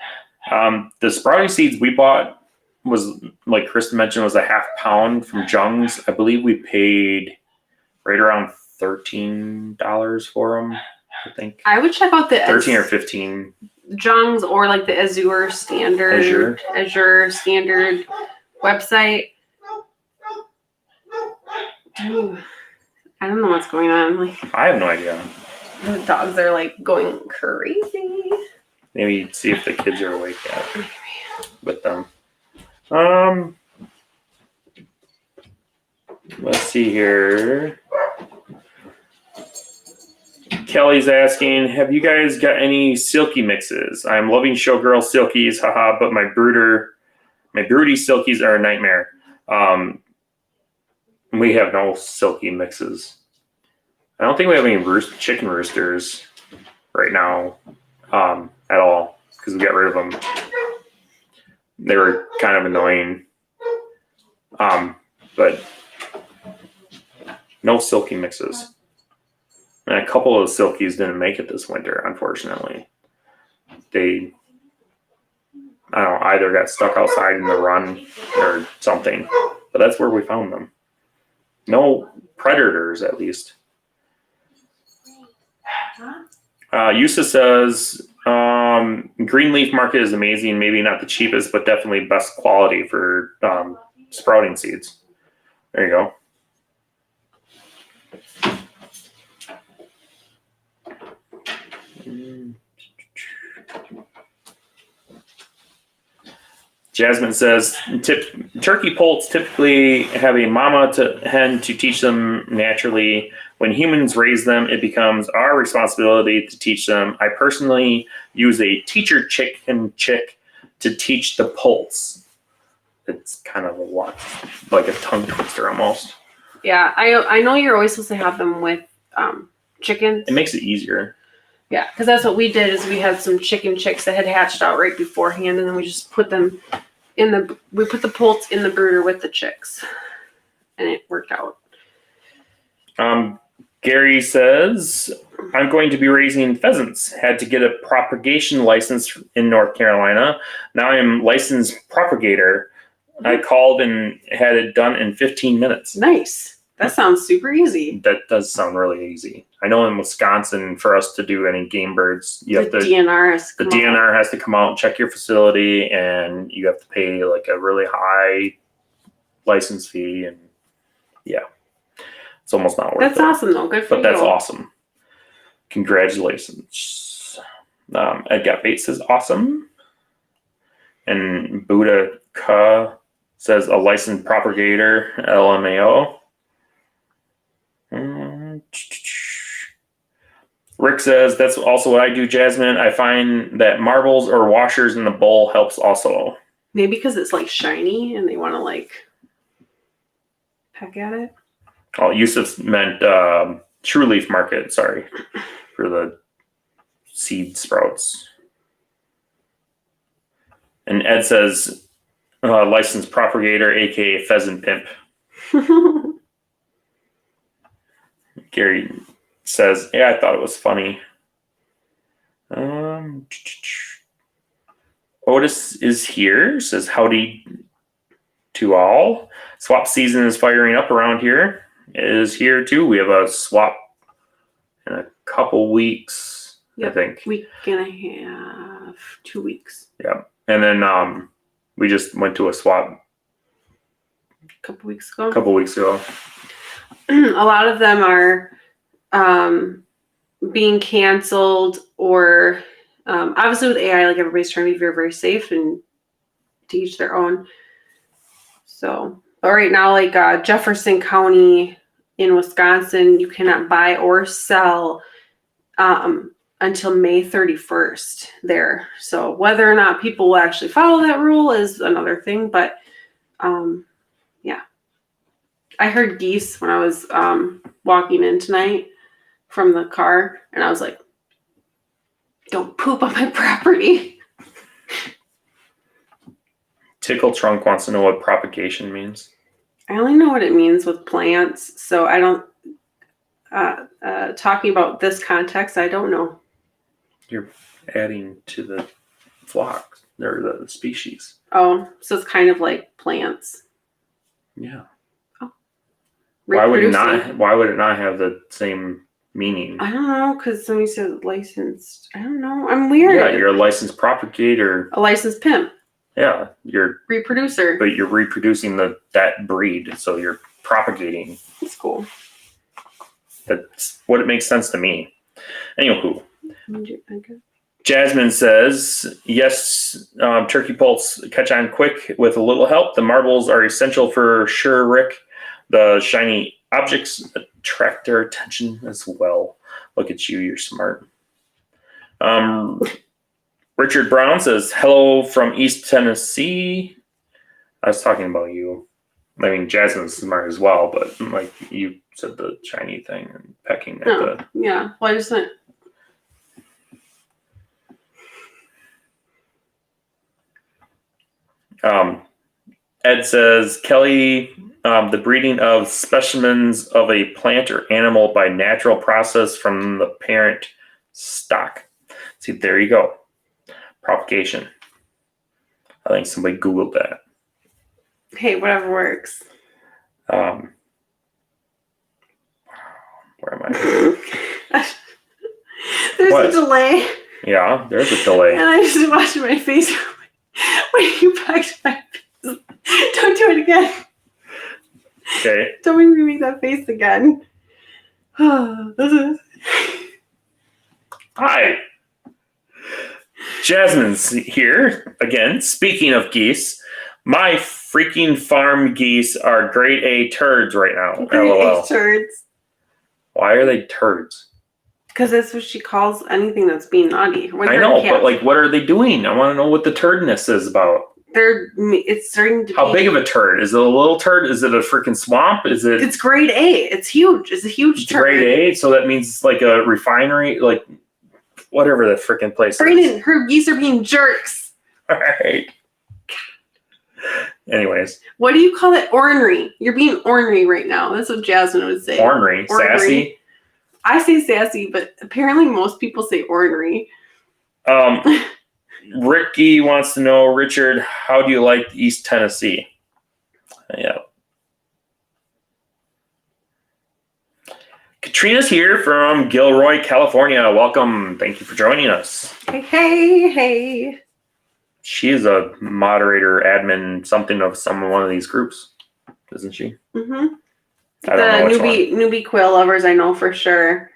The sprouting seeds we bought was, like Kristin mentioned, was a half pound from Jung's. I believe we paid right around $13 for them. I think I would check out the 13 or 15. Jung's or like the Azure standard standard website. Dude, I don't know what's going on. Like, I have no idea. the dogs are like going crazy. Maybe see if the kids are awake yet with them. Let's see here. Kelly's asking, have you guys got any silky mixes? I'm loving Showgirl silkies, haha, but my broody silkies are a nightmare. We have no silky mixes. I don't think we have any chicken roosters right now at all, because we got rid of them. They were kind of annoying. But no silky mixes. And a couple of the silkies didn't make it this winter, unfortunately. They, I don't know, either got stuck outside in the run or something. But that's where we found them. No predators, at least. Yusa says, Greenleaf Market is amazing. Maybe not the cheapest, but definitely best quality for sprouting seeds. There you go. Jasmine says, turkey poults typically have a mama hen to teach them naturally. When humans raise them, it becomes our responsibility to teach them. I personally use a teacher chicken chick to teach the poults. It's kind of a lot, like a tongue twister almost. Yeah, I know you're always supposed to have them with chickens. It makes it easier. Yeah, because that's what we did. Is we had some chicken chicks that had hatched out right beforehand, and then we just put them we put the poults in the brooder with the chicks, and it worked out. Gary says, I'm going to be raising pheasants. Had to get a propagation license in North Carolina. Now I'm licensed propagator. I called and had it done in 15 minutes. Nice. That sounds super easy. That does sound really easy. I know in Wisconsin, for us to do any game birds, you have to DNR has to come out and check your facility, and you have to pay like a really high license fee, and yeah, it's almost not worth it. That's awesome though. Good for you. But that's awesome. Congratulations. Ed Got Bait says awesome, and Buddha Ka says a licensed propagator, LMAO. Rick says that's also what I do, Jasmine. I find that marbles or washers in the bowl helps also. Maybe because it's like shiny and they want to like peck at it. Oh, Yusuf meant True Leaf Market. Sorry for the seed sprouts. And Ed says licensed propagator, aka pheasant pimp. Gary says, yeah, I thought it was funny. Otis is here, says howdy to all. Swap season is firing up around here. It is here too. We have a swap in a couple weeks, I think. Week and a half, 2 weeks. Yeah. And then we just went to a swap A couple weeks ago. A lot of them are being canceled, or obviously with AI, like everybody's trying to be very, very safe and to each their own. So, but right now, like Jefferson County in Wisconsin, you cannot buy or sell until May 31st there. So whether or not people will actually follow that rule is another thing. But yeah, I heard geese when I was walking in tonight from the car, and I was like, don't poop on my property. Tickle Trunk wants to know what propagation means. I only know what it means with plants, so I don't, talking about this context, I don't know. You're adding to the flock, or the species. Oh, so it's kind of like plants. Yeah. Oh. Why would it not have the same meaning? I don't know, because somebody said licensed. I don't know. I'm weird. Yeah, you're a licensed propagator. A licensed pimp. Yeah, you're reproducer. But you're reproducing that breed, so you're propagating. That's cool. That's what it makes sense to me. Anywho, Okay. Jasmine says, yes, turkey poults catch on quick with a little help. The marbles are essential for sure, Rick. The shiny objects attract their attention as well. Look at you, you're smart. Richard Brown says, hello from East Tennessee. I was talking about you. I mean, Jasmine's smart as well, but like you said the shiny thing and pecking at the... Yeah, well, I just went... Ed says, Kelly, the breeding of specimens of a plant or animal by natural process from the parent stock. See, there you go. Propagation. I think somebody Googled that. Hey, whatever works. Where am I? There's a delay. Yeah, there's a delay. And I just watched my face when you packed my face. Don't do it again. Okay. Don't make me make that face again. Hi. Jasmine's here again. Speaking of geese, my freaking farm geese are grade A turds right now. Grade LOL. A turds. Why are they turds? Because that's what she calls anything that's being naughty. I know, but like, what are they doing? I want to know what the turdness is about. It's starting to How big of a turd? Is it a little turd? Is it a freaking swamp? Is it? It's grade A. It's huge. It's a huge turd. Grade A, so that means it's like a refinery, like whatever the freaking place Brandon, is. her geese are being jerks. All right. Anyways. What do you call it? Ornery. You're being ornery right now. That's what Jasmine would say. Ornery. Sassy. I say sassy, but apparently most people say ornery. Ricky wants to know, Richard, how do you like East Tennessee? Yeah. Katrina's here from Gilroy, California. Welcome. Thank you for joining us. Hey. She is a moderator, admin, one of these groups, isn't she? Mm-hmm. I don't know newbie quail lovers, I know for sure.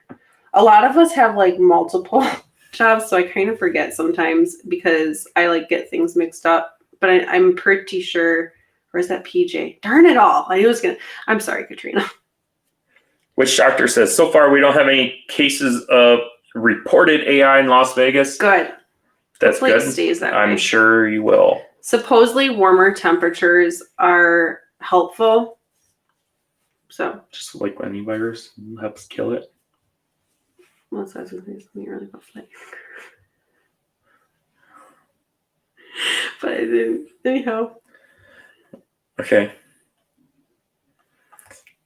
A lot of us have like multiple jobs, so I kind of forget sometimes because I like get things mixed up. But I'm pretty sure. Where's that PJ? Darn it all! I knew it was gonna. I'm sorry, Katrina. Witch Doctor says, so far we don't have any cases of reported AI in Las Vegas. Good. That's Hopefully good. It stays that way. I'm sure you will. Supposedly warmer temperatures are helpful. So just like any virus helps kill it. Well, that's what I was going to say. Something really funny. But I didn't. Anyhow. Okay.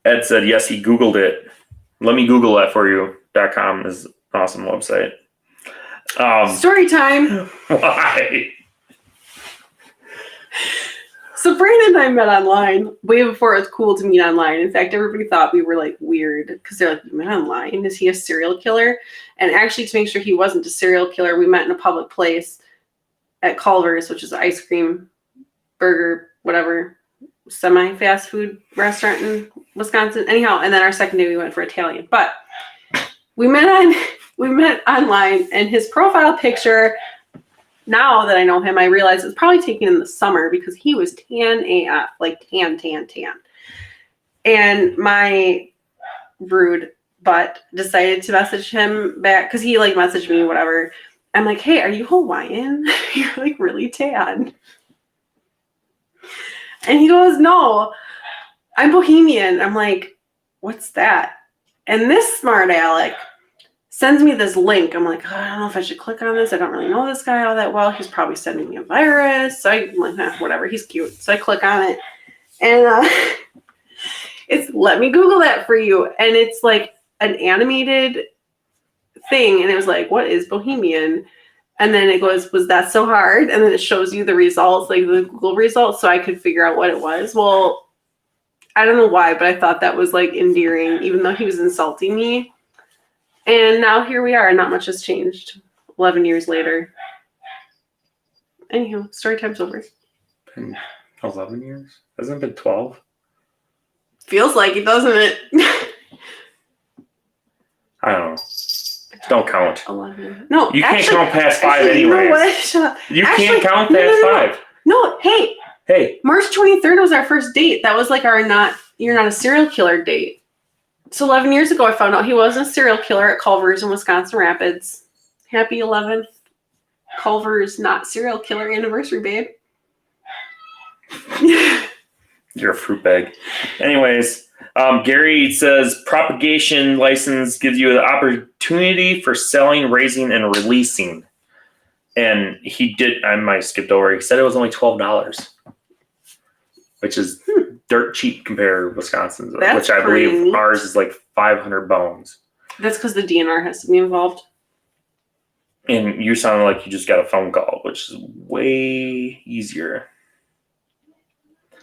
Ed said, yes, he Googled it. Let me Google that for you. .com is an awesome website. Story time. Why? So Brandon and I met online way before it was cool to meet online. In fact, everybody thought we were like weird because they're like, you met online? Is he a serial killer? And actually, to make sure he wasn't a serial killer, we met in a public place at Culver's, which is an ice cream, burger, whatever, semi-fast food restaurant in Wisconsin. Anyhow, and then our second day we went for Italian. But we met online, and his profile picture, now that I know him, I realize it's probably taken in the summer because he was tan AF, like tan. And my rude butt decided to message him back because he like messaged me, whatever. I'm like, hey, are you Hawaiian? You're like really tan. And he goes, no, I'm Bohemian. I'm like, what's that? And this smart aleck sends me this link. I'm like, oh, I don't know if I should click on this. I don't really know this guy all that well. He's probably sending me a virus. So I'm like, whatever. He's cute. So I click on it. And it's, let me Google that for you. And it's like an animated thing. And it was like, what is Bohemian? And then it goes, was that so hard? And then it shows you the results, like the Google results. So I could figure out what it was. Well, I don't know why, but I thought that was like endearing, even though he was insulting me. And now here we are. Not much has changed 11 years later. Anyhow, story time's over. Been 11 years? Hasn't it been 12? Feels like it, doesn't it? I don't know. Don't count. 11. No, you can't count past 5 anyways. You know what? You can't count past 5. No, hey. March 23rd was our first date. That was like our you're not a serial killer date. So 11 years ago, I found out he wasn't a serial killer at Culver's in Wisconsin Rapids. Happy 11th Culver's not serial killer anniversary, babe. You're a fruit bag. Anyways, Gary says propagation license gives you the opportunity for selling, raising, and releasing. And he did, I might have skipped over, he said it was only $12, which is dirt cheap compared to Wisconsin's, which I believe neat. Ours is like 500 bones. That's because the DNR has to be involved. And you sound like you just got a phone call, which is way easier.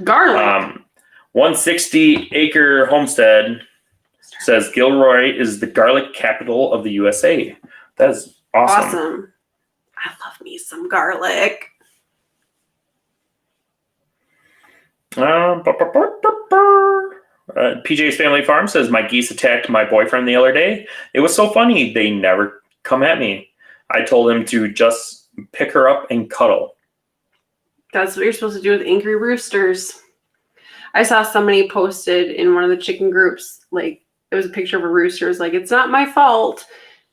Garlic. 160 acre homestead says Gilroy is the garlic capital of the USA. That is awesome. I love me some garlic. PJ's Family Farm says my geese attacked my boyfriend the other day. It was so funny. They never come at me. I told him to just pick her up and cuddle. That's what you're supposed to do with angry roosters. I saw somebody posted in one of the chicken groups, like it was a picture of a rooster. It was like, it's not my fault.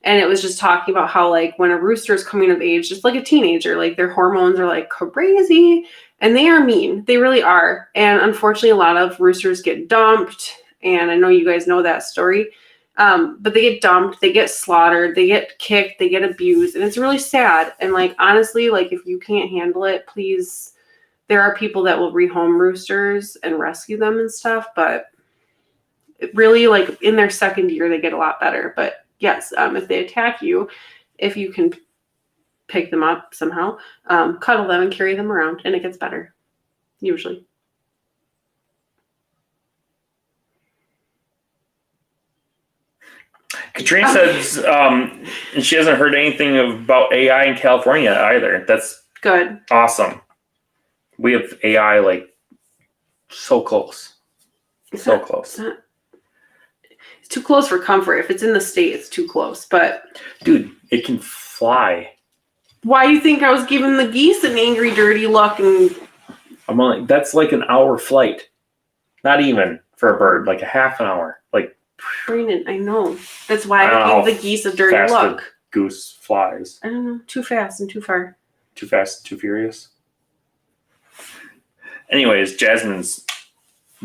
And it was just talking about how like when a rooster is coming of age, just like a teenager, like their hormones are like crazy and they are mean. They really are. And unfortunately, a lot of roosters get dumped. And I know you guys know that story. But they get dumped, they get slaughtered, they get kicked, they get abused. And it's really sad. And like, honestly, like if you can't handle it, please, there are people that will rehome roosters and rescue them and stuff. But really, like, in their second year, they get a lot better. But yes, if they attack you, if you can pick them up somehow, cuddle them and carry them around, and it gets better, usually. Katrina says she hasn't heard anything about AI in California either. That's good. Awesome. We have AI like so close. It's too close for comfort. If it's in the state, it's too close. But dude, it can fly. Why do you think I was giving the geese an angry, dirty look? And I'm like, that's like an hour flight. Not even for a bird, like a half an hour. Like, Brandon, I know. That's why I gave the geese a dirty look. The goose flies. I don't know. Too fast and too far. Too fast and too furious. Anyways, Jasmine's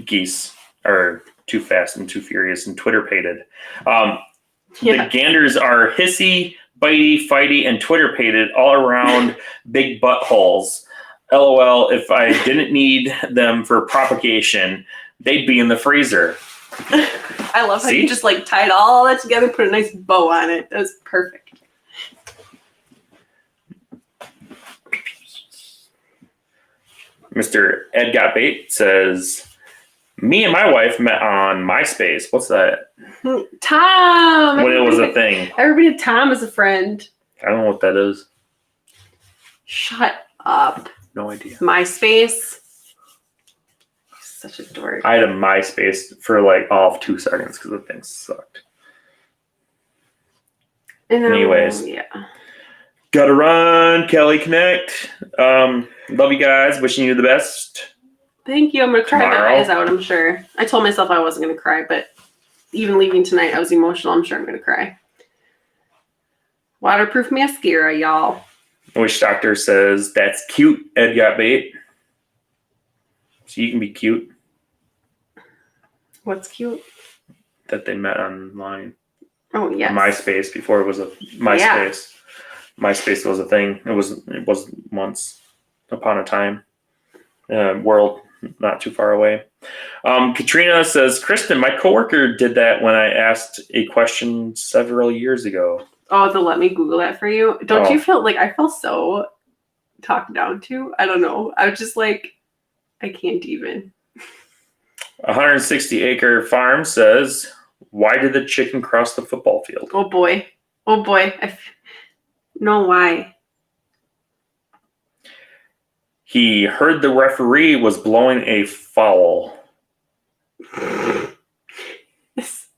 geese are too fast and too furious and Twitter-pated. The ganders are hissy, bitey, fighty, and Twitter-pated all around big buttholes. LOL, if I didn't need them for propagation, they'd be in the freezer. I love how you just like tied all that together, put a nice bow on it. That was perfect. Mr. Ed Got Bait says, me and my wife met on MySpace. What's that? Tom! When it was a thing. Everybody had Tom as a friend. I don't know what that is. Shut up. No idea. MySpace. Such a dork. I had a MySpace for like all of 2 seconds because the thing sucked. Anyways. Yeah. Gotta run, Kelly Connect. Love you guys. Wishing you the best. Thank you. I'm going to cry my eyes out, I'm sure. I told myself I wasn't going to cry, but even leaving tonight, I was emotional. I'm sure I'm going to cry. Waterproof mascara, y'all. Witch Doctor says, that's cute, Ed Got Bait. So you can be cute. What's cute? That they met online. Oh, yes. MySpace before it was a MySpace. Yeah. MySpace was a thing. It was once upon a time. World not too far away. Katrina says, Kristin, my coworker did that when I asked a question several years ago. Oh, to let me Google that for you. Don't you feel like I felt so talked down to? I don't know. I was just like, I can't even. 160-acre farm says, why did the chicken cross the football field? Oh, boy. Oh, boy. No, why? He heard the referee was blowing a foul. It's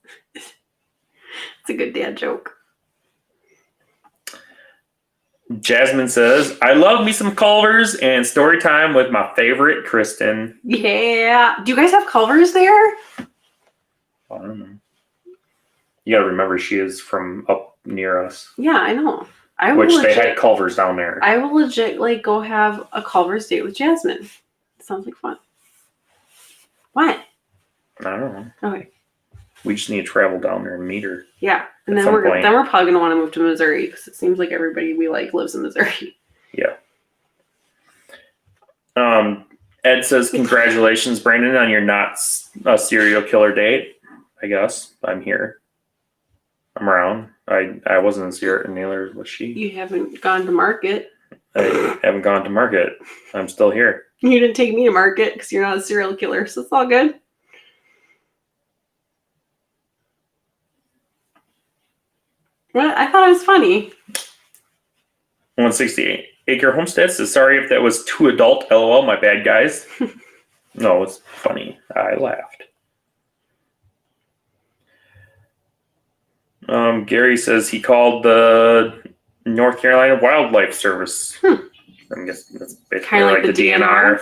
a good dad joke. Jasmine says, I love me some Culvers and story time with my favorite Kristin. Yeah. Do you guys have Culvers there? I don't know. You gotta remember she is from up near us. Yeah, I know. They had Culvers down there. I will legit go have a Culvers date with Jasmine. It sounds like fun. What? I don't know. Okay. We just need to travel down there and meet her. Yeah, and then we're probably gonna want to move to Missouri because it seems like everybody we like lives in Missouri. Yeah. Ed says, congratulations, Brandon, on your not a serial killer date. I guess I'm here. I'm around. I wasn't a serial, neither was she. You haven't gone to market. I haven't gone to market. I'm still here. You didn't take me to market because you're not a serial killer, so it's all good. What? I thought it was funny. 168-acre homestead says, sorry if that was too adult. LOL, my bad, guys. No, it's funny. I laughed. Gary says he called the North Carolina Wildlife Service. I guess that's basically kind of like the DNR.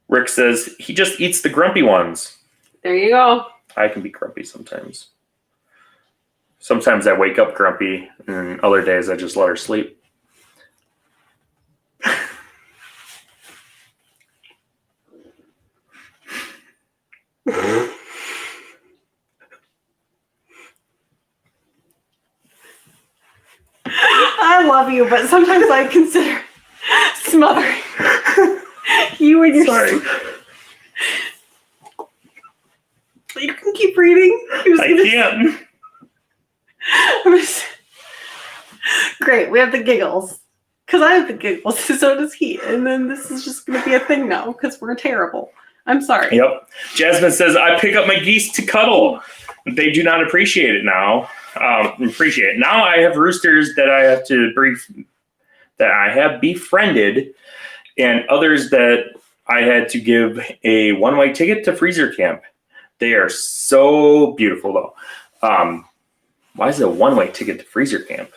Rick says he just eats the grumpy ones. There you go. I can be grumpy sometimes. Sometimes I wake up grumpy, and other days I just let her sleep. I love you, but sometimes I consider smothering you and your You can keep reading. I can't. Great, we have the giggles. Because I have the giggles, so does he. And then this is just going to be a thing now because we're terrible. I'm sorry. Yep. Jasmine says, I pick up my geese to cuddle. They do not appreciate it now. Now I have roosters that I have to that I have befriended, and others that I had to give a one-way ticket to freezer camp. They are so beautiful, though. Why is it a one-way ticket to freezer camp?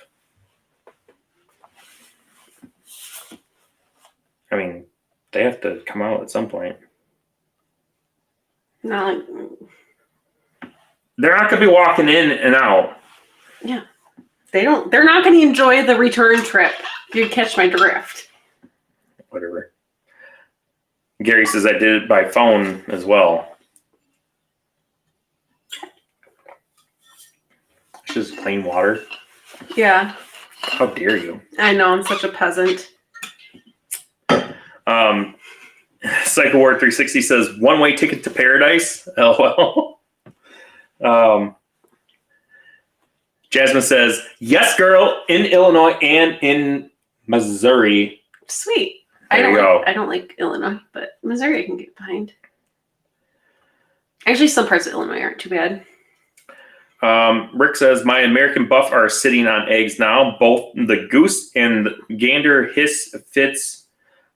I mean, they have to come out at some point. No, They're not going to be walking in and out. yeah. They're not going to enjoy the return trip. You catch my drift. Whatever. Gary says I did it by phone as well. It's just plain water. Yeah. How dare you? I know, I'm such a peasant. Psycho Ward 360 says one-way ticket to paradise. LOL. Jasmine says, yes, girl, in Illinois and in Missouri. Sweet. There you go. I don't like Illinois, but Missouri I can get behind. Actually, some parts of Illinois aren't too bad. Rick says, my American buff are sitting on eggs now. Both the goose and the gander hiss fits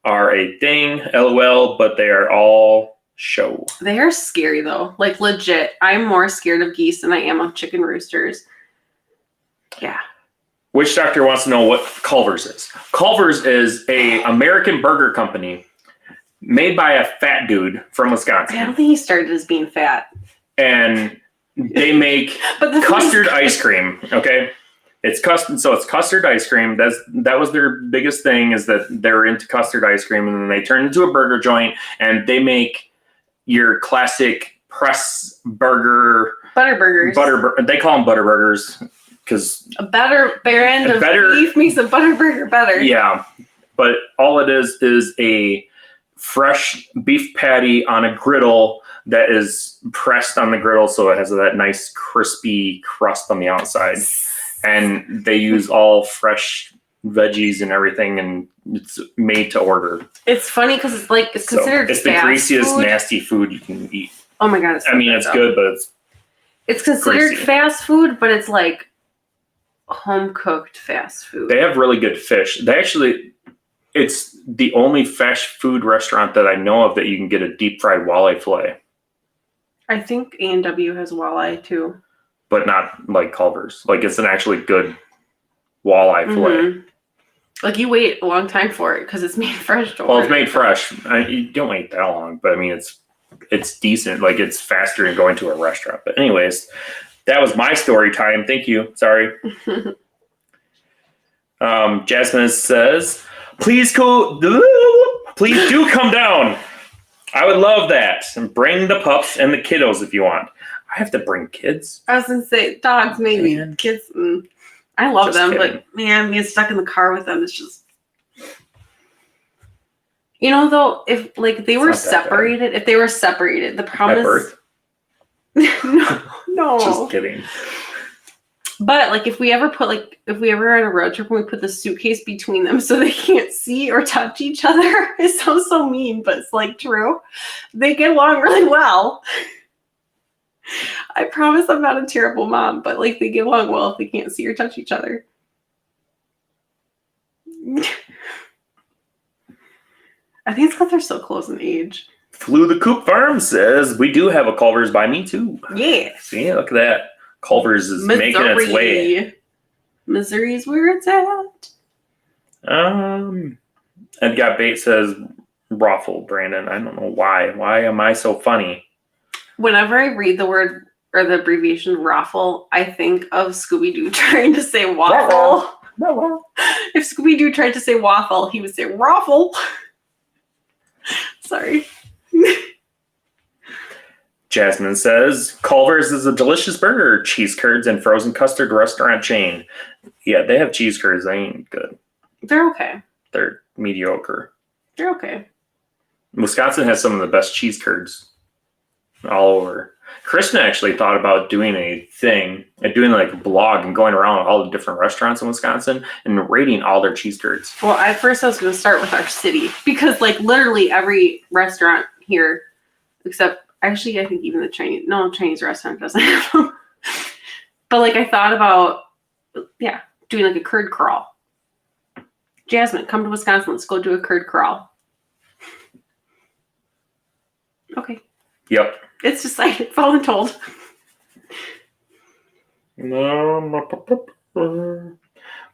are a thing, LOL, but they are all show. They are scary, though. Like, legit. I'm more scared of geese than I am of chicken roosters. Yeah. Witch Doctor wants to know what Culver's is. Culver's is a American burger company made by a fat dude from Wisconsin. I don't think he started as being fat. And they make custard ice cream, okay? It's custard, so it's custard ice cream. That was their biggest thing, is that they're into custard ice cream, and then they turned into a burger joint, and they make your classic press burger. Butter burgers. They call them butter burgers because a better brand of beef makes a butter burger better. Yeah, but all it is a fresh beef patty on a griddle that is pressed on the griddle, so it has that nice crispy crust on the outside. And they use all fresh veggies and everything, and it's made to order. It's funny because it's considered it's the greasiest, nasty food you can eat. Oh my god! It's good, but it's considered greasy. Fast food, but it's like home cooked fast food. They have really good fish. It's the only fast food restaurant that I know of that you can get a deep fried walleye fillet. I think A&W has walleye too. But not like Culver's. Like, it's an actually good walleye fillet. Mm-hmm. Like, you wait a long time for it because it's made fresh. Well, it's made fresh. You don't wait that long, but I mean, it's decent. Like, it's faster than going to a restaurant. But anyways, that was my story time. Thank you. Sorry. Jasmine says, please do come down. I would love that. And bring the pups and the kiddos if you want. I have to bring kids. I was going to say dogs, maybe. Man. Kids, I love Just them, kidding. but man, being stuck in the car with them is just... You know, though, if they were separated, the problem is... No. Just kidding. But if we ever are on a road trip and we put the suitcase between them so they can't see or touch each other, it sounds so mean, but it's true. They get along really well. I promise I'm not a terrible mom, but they get along well if they can't see or touch each other. I think it's because they're so close in age. Flew the Coop Farm says, we do have a Culver's by me too. Yeah. See, look at that. Culver's is making its way. Missouri's where it's at. Ed Got Bait says, Raffle, Brandon. I don't know why. Why am I so funny? Whenever I read the word or the abbreviation raffle, I think of Scooby-Doo trying to say waffle. If Scooby-Doo tried to say waffle, he would say raffle. Sorry. Jasmine says, Culver's is a delicious burger, cheese curds, and frozen custard restaurant chain. Yeah, they have cheese curds. They ain't good. They're okay. They're mediocre. They're okay. Wisconsin has some of the best cheese curds all over. Kristin actually thought about doing a blog and going around all the different restaurants in Wisconsin and rating all their cheese curds. Well, at first I was going to start with our city because like literally every restaurant here, except actually I think even the Chinese restaurant doesn't have them. But like I thought about, doing like a curd crawl. Jasmine, come to Wisconsin. Let's go do a curd crawl. Okay. Yep. It's decided. Voluntold.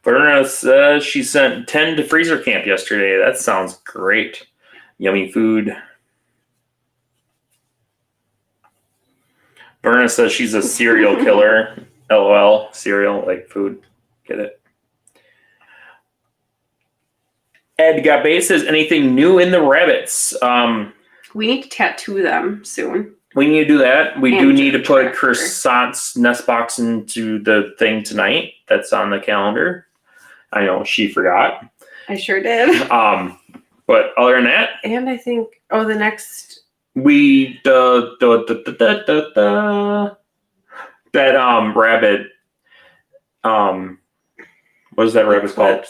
Verna says she sent 10 to freezer camp yesterday. That sounds great. Yummy food. Verna says she's a serial killer. LOL. Cereal, like food. Get it? Ed Gabe says, anything new in the rabbits? We need to tattoo them soon. We need to do that. We And do need to put tractor. Croissant's nest box into the thing tonight. That's on the calendar. I know she forgot. I sure did. But other than that, And I think, the next. we that rabbit. What is that rabbit called?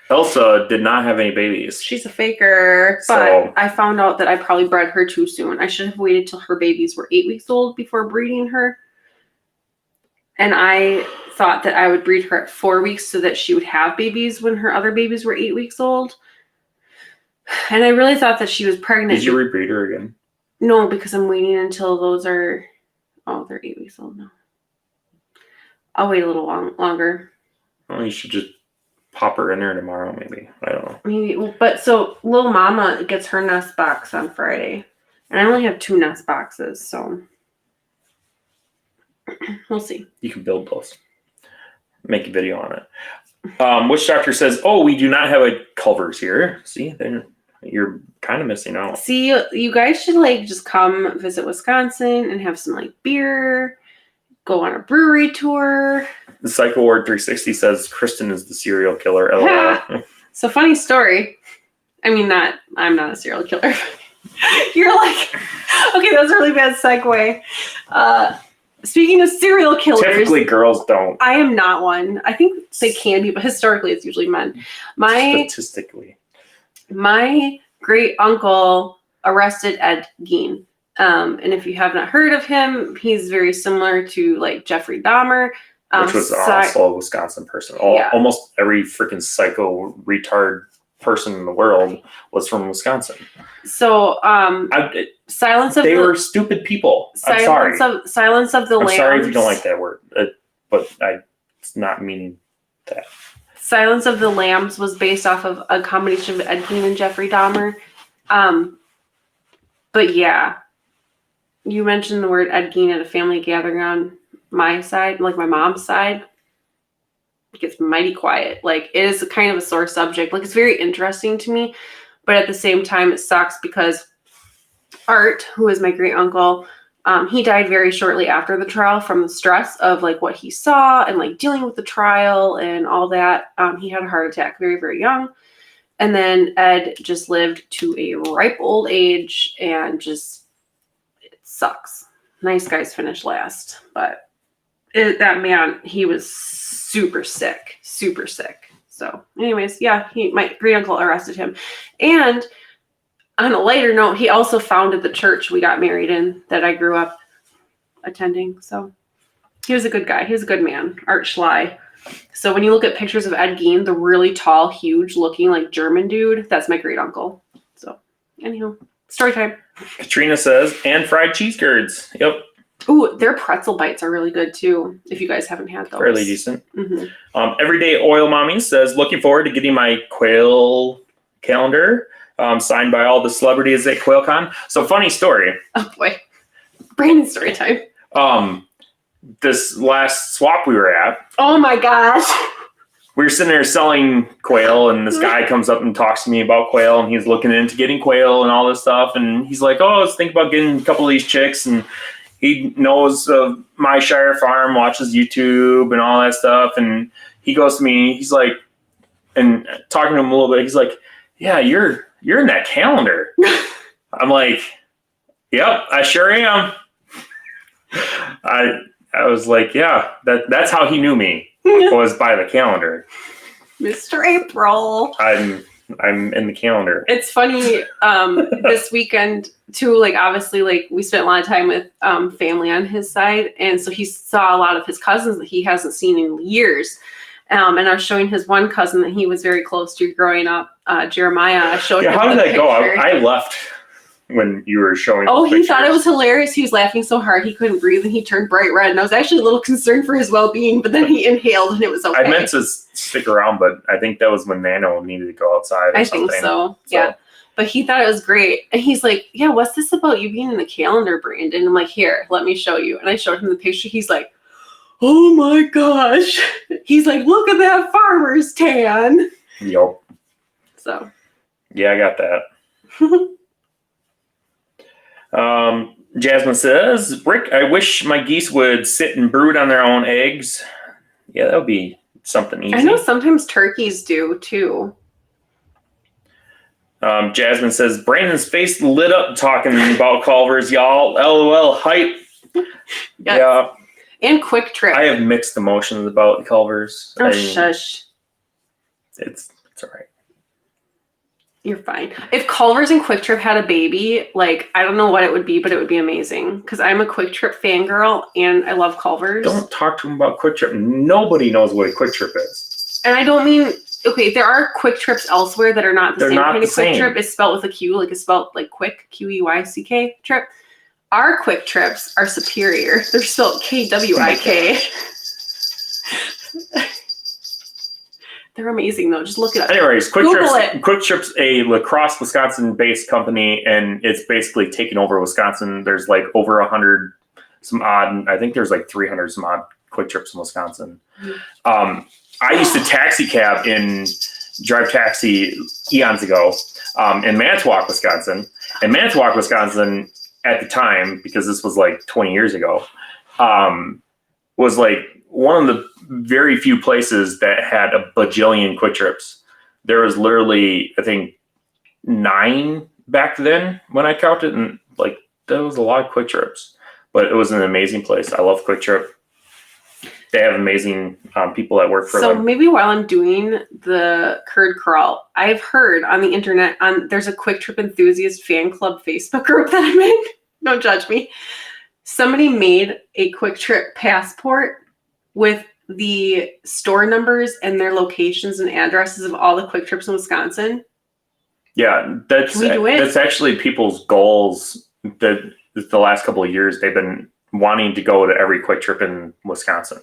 Elsa did not have any babies. She's a faker, but I found out that I probably bred her too soon. I should have waited till her babies were 8 weeks old before breeding her. And I thought that I would breed her at 4 weeks so that she would have babies when her other babies were 8 weeks old. And I really thought that she was pregnant. Did you rebreed her again? No, because I'm waiting until those are... Oh, they're 8 weeks old now. I'll wait a little longer. Well, you should just pop her in there tomorrow, maybe. I don't know. Maybe, but so little mama gets her nest box on Friday, and I only have 2 nest boxes, so we'll see. You can build those. Make a video on it. Witch Doctor says, we do not have a Culver's here. See, you're kind of missing out. See, you guys should just come visit Wisconsin and have some beer, go on a brewery tour. The Psycho Ward 360 says Kristin is the serial killer. LOL. So funny story. I mean, I'm not a serial killer. You're like, okay, that was a really bad segue. Speaking of serial killers. Typically girls don't. I am not one. I think they can be, but historically it's usually men. Statistically. My great uncle arrested Ed Gein. And if you have not heard of him, he's very similar to Jeffrey Dahmer. Which was also a Wisconsin person. Almost every freaking psycho retard person in the world was from Wisconsin. So, they were stupid people. I'm sorry. Silence of the Lambs. I'm sorry if you don't like that word, but it's not meaning that. Silence of the Lambs was based off of a combination of Ed Gein and Jeffrey Dahmer. But yeah, you mentioned the word Ed Gein at a family gathering on my side, my mom's side. It gets mighty quiet. It is kind of a sore subject. It's very interesting to me, but at the same time, it sucks because Art, who is my great uncle, he died very shortly after the trial from the stress of what he saw and dealing with the trial and all that. He had a heart attack very, very young. And then Ed just lived to a ripe old age and it sucks. Nice guys finish last, but that man, he was super sick. So anyways, yeah, my great uncle arrested him. And on a lighter note, he also founded the church we got married in that I grew up attending. So he was a good guy. He was a good man, Art Schley. So when you look at pictures of Ed Gein, the really tall, huge looking German dude, that's my great uncle. So anyhow, story time. Katrina says, and fried cheese curds. Yep. Ooh, their pretzel bites are really good too, if you guys haven't had those. Fairly decent. Mm-hmm. Everyday Oil Mommy says, looking forward to getting my Quail calendar signed by all the celebrities at QuailCon. So funny story. Oh boy. Brandon story time. This last swap we were at. Oh my gosh. We were sitting there selling quail, and this guy comes up and talks to me about quail, and he's looking into getting quail and all this stuff. And he's like, let's think about getting a couple of these chicks. And he knows of my Shire Farm, watches YouTube and all that stuff. And he goes to me, he's like, and talking to him a little bit, he's like, yeah, you're in that calendar. I'm like, yep, I sure am. I was like, yeah, that's how he knew me, was by the calendar. Mr. April. I'm in the calendar. It's funny, this weekend too, like obviously like we spent a lot of time with family on his side, and so he saw a lot of his cousins that he hasn't seen in years. And I was showing his one cousin that he was very close to growing up, Jeremiah. I showed him How did the that go? picture. I left when you were showing. Oh, he pictures. thought it was hilarious. He was laughing so hard he couldn't breathe, and he turned bright red. And I was actually a little concerned for his well-being, but then he inhaled, and it was okay. I meant to stick around, but I think that was when Nano needed to go outside. I think so. Yeah. But he thought it was great. And he's like, yeah, what's this about you being in the calendar, Brandon? And I'm like, here, let me show you. And I showed him the picture. He's like, oh my gosh. He's like, look at that farmer's tan. Yep. So. Yeah, I got that. Jasmine says, Rick, I wish my geese would sit and brood on their own eggs. Yeah, that would be something easy. I know sometimes turkeys do too. Jasmine says, Brandon's face lit up talking about Culvers, y'all. LOL, hype. Yes. Yeah. And Quick Trip. I have mixed emotions about Culvers. Oh, shush. It's all right. You're fine. If Culvers and Quick Trip had a baby, like, I don't know what it would be, but it would be amazing. Because I'm a Quick Trip fangirl, and I love Culvers. Don't talk to him about Quick Trip. Nobody knows what a Quick Trip is. And I don't mean... Okay, there are Quick Trips elsewhere that are not the same kind of Quick Trip. It's spelled with a Q, like it's spelled like quick, Q-E-Y-C-K trip. Our Quick Trips are superior. They're spelled K-W-I-K. They're amazing though. Just look it up. Anyways, Quick Trip's a La Crosse, Wisconsin-based company, and it's basically taken over Wisconsin. There's like over 100 some odd, I think there's like 300 some odd Quick Trips in Wisconsin. Mm-hmm. I used to drive taxi eons ago in Manitowoc, Wisconsin. And Manitowoc, Wisconsin, at the time, because this was like 20 years ago, was like one of the very few places that had a bajillion Quick Trips. There was literally, I think, 9 back then when I counted, and like that was a lot of Quick Trips. But it was an amazing place. I love Quick Trip. They have amazing people that work for them. So maybe while I'm doing the curd crawl, I've heard on the internet, there's a Quick Trip enthusiast fan club Facebook group that I'm in. Don't judge me. Somebody made a Quick Trip passport with the store numbers and their locations and addresses of all the Quick Trips in Wisconsin. Yeah, that's actually people's goals. That the last couple of years they've been wanting to go to every Quick Trip in Wisconsin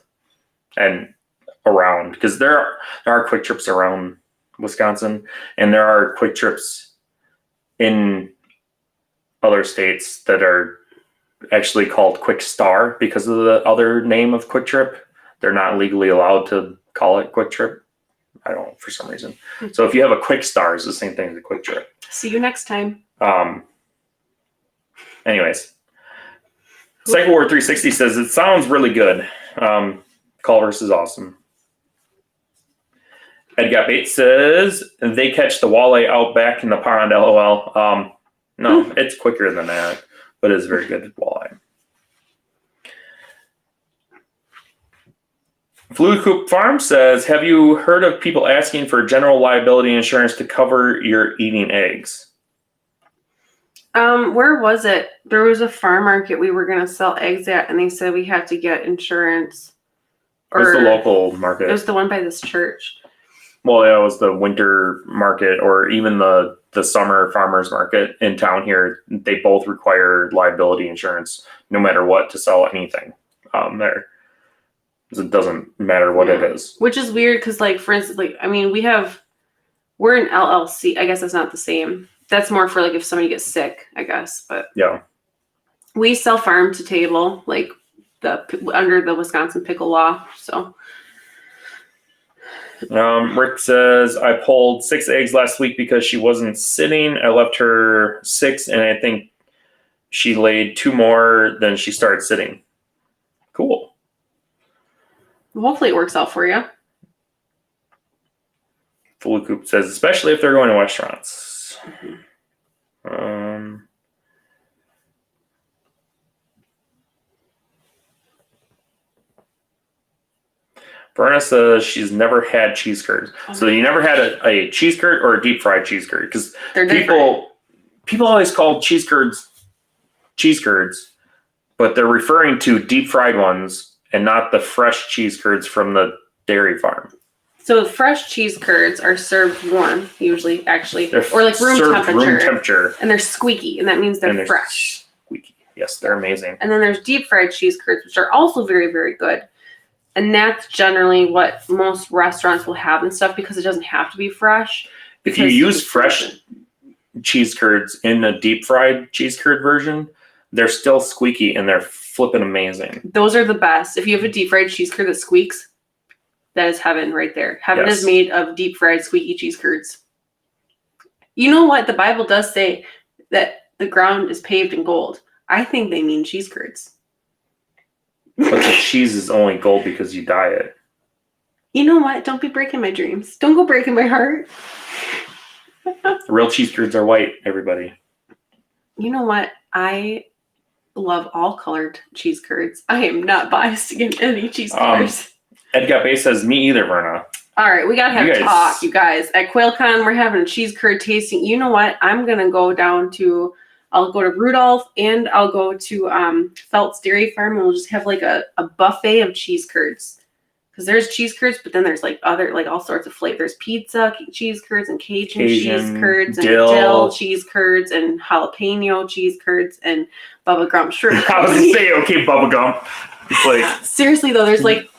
and around, because there are Quick Trips around Wisconsin, and there are Quick Trips in other states that are actually called Quick Star because of the other name of Quick Trip. They're not legally allowed to call it Quick Trip. I don't know, for some reason. So if you have a Quick Star, it's the same thing as a Quick Trip. See you next time. Anyways. Cycle War 360 says, it sounds really good. Culver's is awesome. Ed Got Bait says, they catch the walleye out back in the pond, LOL. No, it's quicker than that, but it's very good walleye. Fluid Coop Farm says, have you heard of people asking for general liability insurance to cover your eating eggs? Where was it? There was a farm market we were going to sell eggs at, and they said we had to get insurance. It was the local market. It was the one by this church. Well, yeah, it was the winter market, or even the summer farmers market in town here. They both require liability insurance no matter what to sell anything there. It doesn't matter what it is. Which is weird because, like, for instance, like, I mean, we're an LLC. I guess that's not the same. That's more for, like, if somebody gets sick, I guess. But yeah, we sell farm to table, like, under the Wisconsin pickle law. So Rick says, I pulled 6 eggs last week because she wasn't sitting. I left her 6, and I think she laid 2 more than she started sitting. Cool. Hopefully it works out for you. Fully Coop says, especially if they're going to restaurants. Verna says she's never had cheese curds. So you never had a cheese curd or a deep fried cheese curd? Because people always call cheese curds, but they're referring to deep fried ones and not the fresh cheese curds from the dairy farm. So fresh cheese curds are served warm, usually, actually, or like room temperature, and they're squeaky, and that means they're fresh. Squeaky. Yes, they're amazing. And then there's deep fried cheese curds, which are also very, very good. And that's generally what most restaurants will have and stuff because it doesn't have to be fresh. If you use fresh cheese curds in a deep fried cheese curd version, they're still squeaky and they're flipping amazing. Those are the best. If you have a deep fried cheese curd that squeaks, that is heaven right there. Heaven is made of deep fried squeaky cheese curds. You know what? The Bible does say that the ground is paved in gold. I think they mean cheese curds. But the cheese is only gold because you dye it. You know what? Don't be breaking my dreams. Don't go breaking my heart. Real cheese curds are white, everybody. You know what? I love all colored cheese curds. I am not biased against any cheese colors. Ed Got Bay says, me either, Verna. All right, we got to have a talk, you guys. At QuailCon, we're having a cheese curd tasting. You know what? I'm going to go down to, I'll go to Rudolph and I'll go to Felt's Dairy Farm and we'll just have like a buffet of cheese curds. Because there's cheese curds, but then there's like other, like all sorts of flavors. There's pizza cheese curds and Cajun cheese curds and dill cheese curds and jalapeno cheese curds and bubblegum shrimp. I was going to say, okay, bubblegum. Like, seriously though, there's like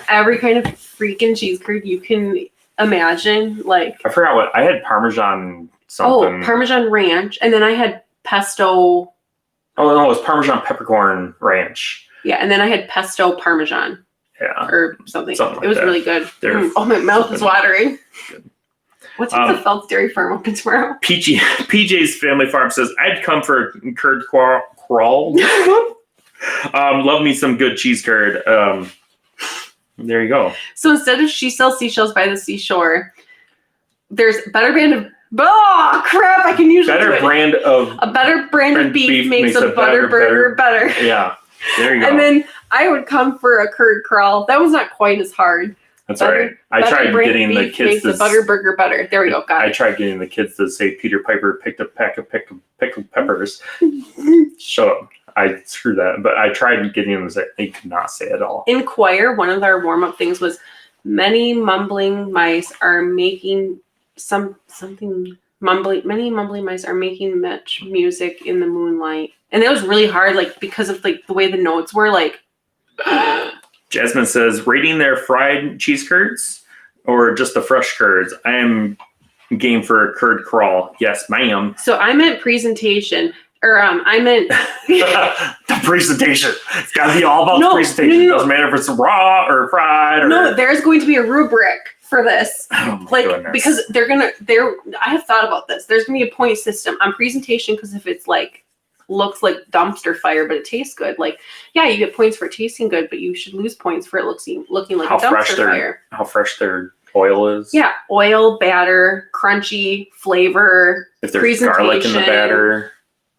every kind of freaking cheese curd you can imagine. Like, I forgot what I had. Parmesan something. Oh, Parmesan ranch, and then I had pesto. Oh no, it was Parmesan peppercorn ranch. Yeah, and then I had pesto Parmesan. Yeah, or something. Like it was that. really good. Oh, my mouth is watering. Good. What's the Felt's Dairy Farm open tomorrow? PJ's Family Farm says I'd come for a curd crawl. Love me some good cheese curd. There you go. So instead of She Sells Seashells by the Seashore, there's a better brand of oh crap! I can usually a better brand of beef makes a butter burger better. Yeah, there you go. And then I would come for a curd crawl. That was not quite as hard. That's all right. I tried getting the kids to butter burger better. There we go. Got it. I tried getting the kids to say Peter Piper picked a pack of pickled peppers. Shut up. I screwed that, but I tried getting them to say they could not say it all. In choir, one of our warm-up things was many mumbling mice are making something mumbling. Many mumbling mice are making much music in the moonlight, and it was really hard, like because of like the way the notes were. Like, Jasmine says, rating their fried cheese curds or just the fresh curds. I am game for a curd crawl. Yes, ma'am. So I meant presentation. Or I meant the presentation. It's got to be all about the presentation. No. Doesn't matter if it's raw or fried. No, there's going to be a rubric for this. Oh like goodness. Because I have thought about this. There's going to be a point system on presentation because if it's like looks like dumpster fire but it tastes good, like yeah, you get points for it tasting good, but you should lose points for it looking like a dumpster fire. How fresh their oil is. Yeah, oil, batter, crunchy, flavor. If there's garlic in the batter.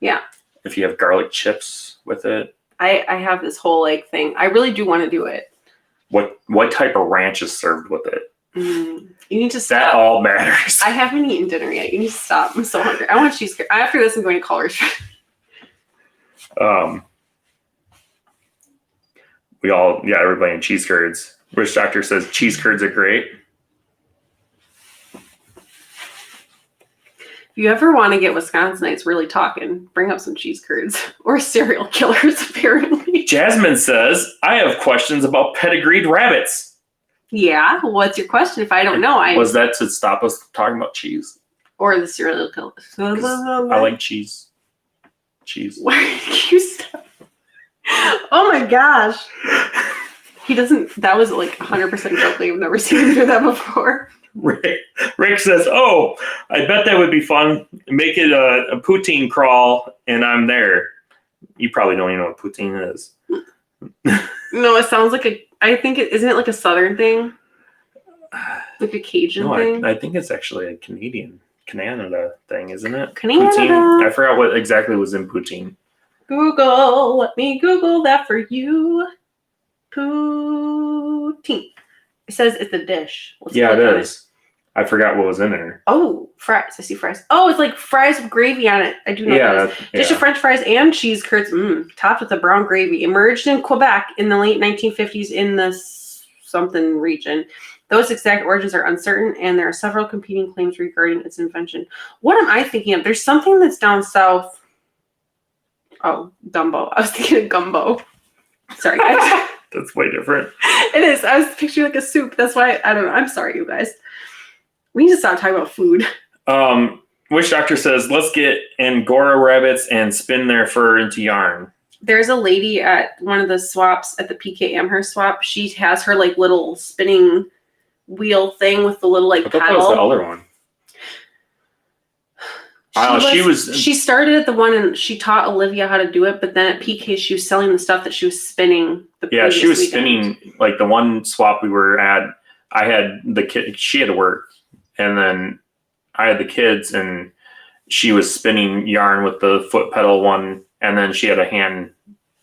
Yeah. If you have garlic chips with it. I have this whole like thing. I really do want to do it. What type of ranch is served with it? You need to stop. That all matters. I haven't eaten dinner yet. You need to stop. I'm so hungry. I want cheese curd. After this, I'm going to Culver's. Everybody in cheese curds. Rich Doctor says cheese curds are great. If you ever want to get Wisconsinites really talking, bring up some cheese curds or serial killers, apparently. Jasmine says, I have questions about pedigreed rabbits. Yeah, what's your question? If I don't know, was that to stop us talking about cheese? Or the serial killers? I like cheese. Cheese. Why did you stop? Oh my gosh. He doesn't, that was like 100% joking. I've never seen him do that before. Rick says, oh, I bet that would be fun. Make it a poutine crawl, and I'm there. You probably don't even know what poutine is. No, it sounds like isn't it like a Southern thing? Like a Cajun thing? I think it's actually a Canada thing, isn't it? Canada. Poutine? I forgot what exactly was in poutine. Let me Google that for you. Poutine. It says it's a dish. Let's Yeah, click it on is. I forgot what was in there. Oh, fries. I see fries. Oh, it's like fries with gravy on it. I do know that. Dish of French fries and cheese curds, topped with a brown gravy. Emerged in Quebec in the late 1950s in the something region. Those exact origins are uncertain, and there are several competing claims regarding its invention. What am I thinking of? There's something that's down south. Oh, gumbo. I was thinking of gumbo. Sorry, guys. That's way different. It is. I was picturing like a soup. That's why I don't know. I'm sorry, you guys. We need to stop talking about food. Witch Doctor says, let's get Angora rabbits and spin their fur into yarn. There's a lady at one of the swaps at the PK Amherst swap. She has her like little spinning wheel thing with the little like I thought paddle. that was the other one. She started at the one and she taught Olivia how to do it, but then at PK she was selling the stuff that she was spinning. She was spinning like the one swap we were at. I had the kid. She had to work. And then I had the kids, and she was spinning yarn with the foot pedal one, and then she had a hand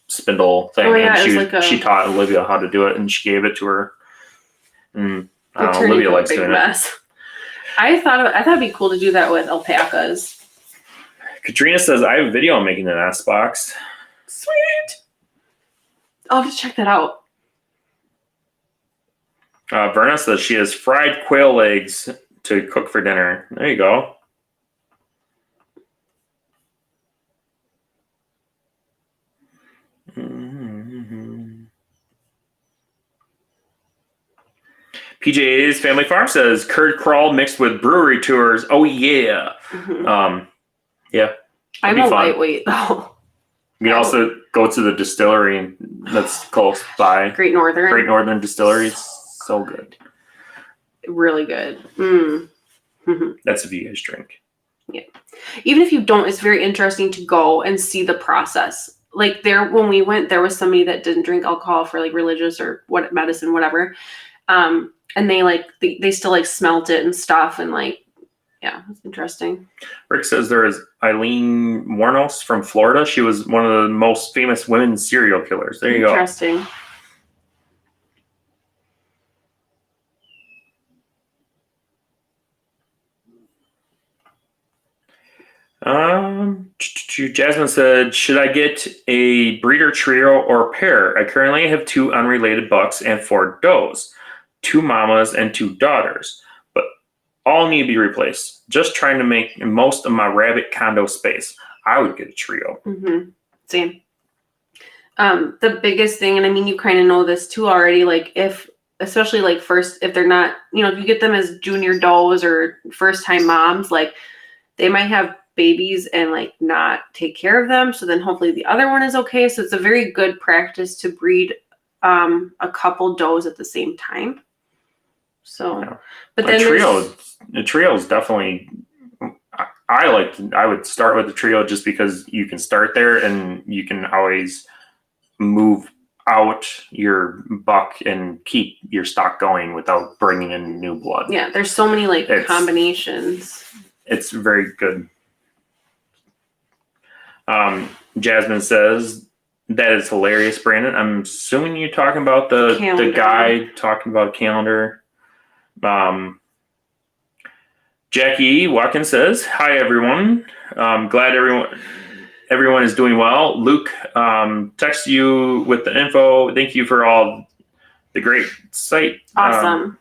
spindle thing. And she taught Olivia how to do it, and she gave it to her. And Olivia likes doing it. I thought it'd be cool to do that with alpacas. Katrina says, I have a video on making an ass box. Sweet. I'll have to check that out. Verna says she has fried quail legs to cook for dinner. There you go. Mm-hmm. PJ's Family Farm says curd crawl mixed with brewery tours. Oh yeah. Mm-hmm. Yeah. I'm a lightweight though. You can also go to the distillery that's close by. Great Northern Distillery. It's so good. Really good. Mm-hmm. That's if you guys drink. Yeah. Even if you don't, it's very interesting to go and see the process. Like when we went, there was somebody that didn't drink alcohol for like religious or medicine, whatever. And they still like smelt it and stuff. And like, yeah, it's interesting. Rick says there is Eileen Warnos from Florida. She was one of the most famous women serial killers. There you go. Interesting. Jasmine said, should I get a breeder trio or pair? I currently have 2 unrelated bucks and 4 does, 2 mamas and 2 daughters, but all need to be replaced. Just trying to make most of my rabbit condo space. I would get a trio. Mm-hmm. Same. The biggest thing, and I mean, you kind of know this too already, like especially like if they're not, if you get them as junior does or first time moms, like they might have babies and like not take care of them. So then hopefully the other one is okay. So it's a very good practice to breed a couple does at the same time. So, yeah. But then the trio is definitely, I would start with the trio just because you can start there and you can always move out your buck and keep your stock going without bringing in new blood. Yeah. There's so many combinations. It's very good. Jasmine says, that is hilarious, Brandon. I'm assuming you're talking about the guy talking about a calendar. Jackie Watkins says, hi, everyone. Glad everyone is doing well. Luke texts you with the info. Thank you for all the great site. Awesome.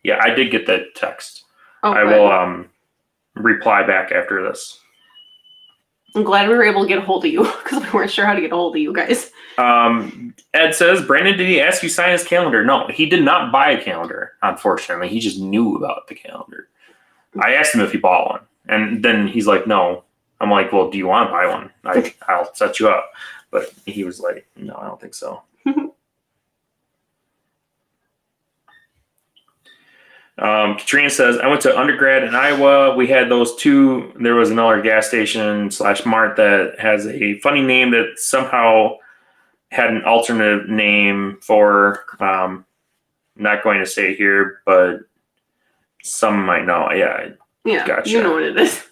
Yeah, I did get that text. Oh, I will reply back after this. I'm glad we were able to get a hold of you because we weren't sure how to get a hold of you guys. Ed says, Brandon, did he ask you to sign his calendar? No, he did not buy a calendar, unfortunately. He just knew about the calendar. I asked him if he bought one. And then he's like, no. I'm like, well, do you want to buy one? I'll set you up. But he was like, no, I don't think so. Katrina says, I went to undergrad in Iowa. We had those 2. There was another gas station / mart that has a funny name that somehow had an alternate name for, not going to say here, but some might know. Yeah. Gotcha. You know what it is.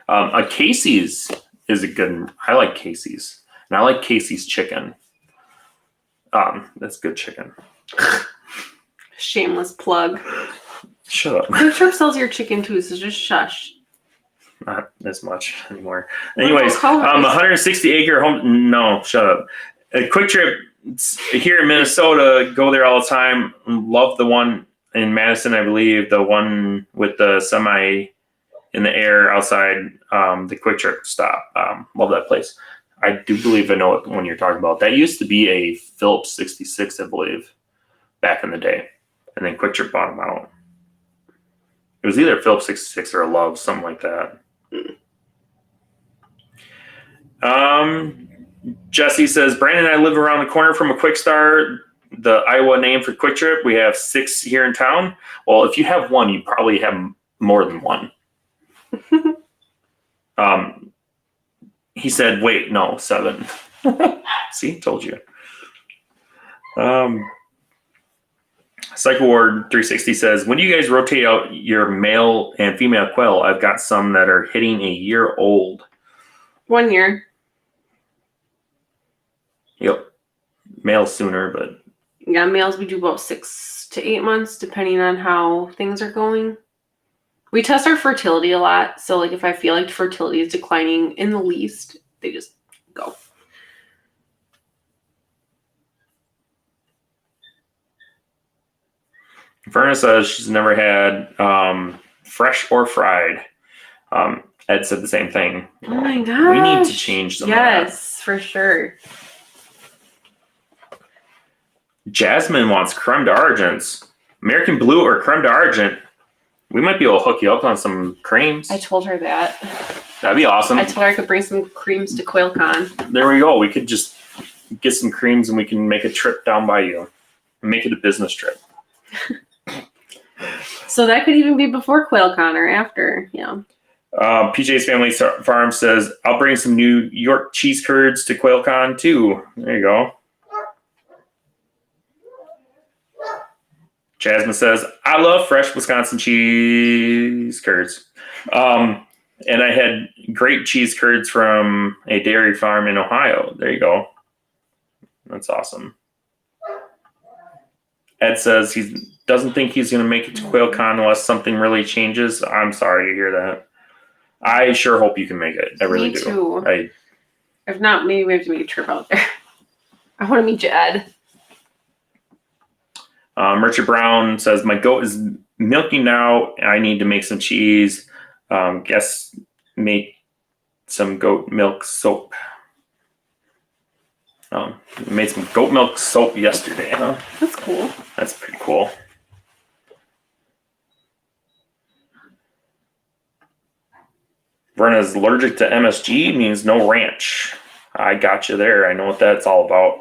A Casey's is a good, I like Casey's. And I like Casey's chicken. That's good chicken. Shameless plug. Shut up. Quick Trip sells your chicken too, so just shush. Not as much anymore. What Anyways, about colors? 160 acre home. No, shut up. A Quick Trip here in Minnesota. Go there all the time. Love the one in Madison, I believe. The one with the semi in the air outside the Quick Trip stop. Love that place. I do believe I know what one you're talking about. That used to be a Phillips 66, I believe, back in the day, and then Quick Trip bought them out. It was either Phillips 66 or a Love, something like that. Jesse says, Brandon and I live around the corner from a Quick Star, the Iowa name for Quick Trip. We have 6 here in town. Well, if you have one, you probably have more than one. He said, wait, no, 7. See, told you. Cycle Ward 360 says, when do you guys rotate out your male and female quail? I've got some that are hitting a year old. 1 year. Yep. Male sooner, but Yeah, males we do about 6 to 8 months, depending on how things are going. We test our fertility a lot, so like if I feel like fertility is declining in the least, they just go. Verna says she's never had fresh or fried. Ed said the same thing. Oh my gosh. We need to change some of that. Yes, for sure. Jasmine wants creme d'argents. American Blue or creme d'argent. We might be able to hook you up on some creams. I told her that. That'd be awesome. I told her I could bring some creams to QuailCon. There we go. We could just get some creams and we can make a trip down by you. Make it a business trip. So that could even be before QuailCon or after, yeah. PJ's Family Farm says, I'll bring some New York cheese curds to QuailCon too. There you go. Jasmine says, I love fresh Wisconsin cheese curds. And I had great cheese curds from a dairy farm in Ohio. There you go. That's awesome. Ed says he doesn't think he's going to make it to QuailCon unless something really changes. I'm sorry to hear that. I sure hope you can make it. I really do. Too. If not, maybe we have to make a trip out there. I want to meet you, Ed. Richard Brown says, my goat is milking now. I need to make some cheese. Guess make some goat milk soap. Made some goat milk soap yesterday, huh? That's cool. That's pretty cool. Verna's allergic to MSG means no ranch. I got you there. I know what that's all about.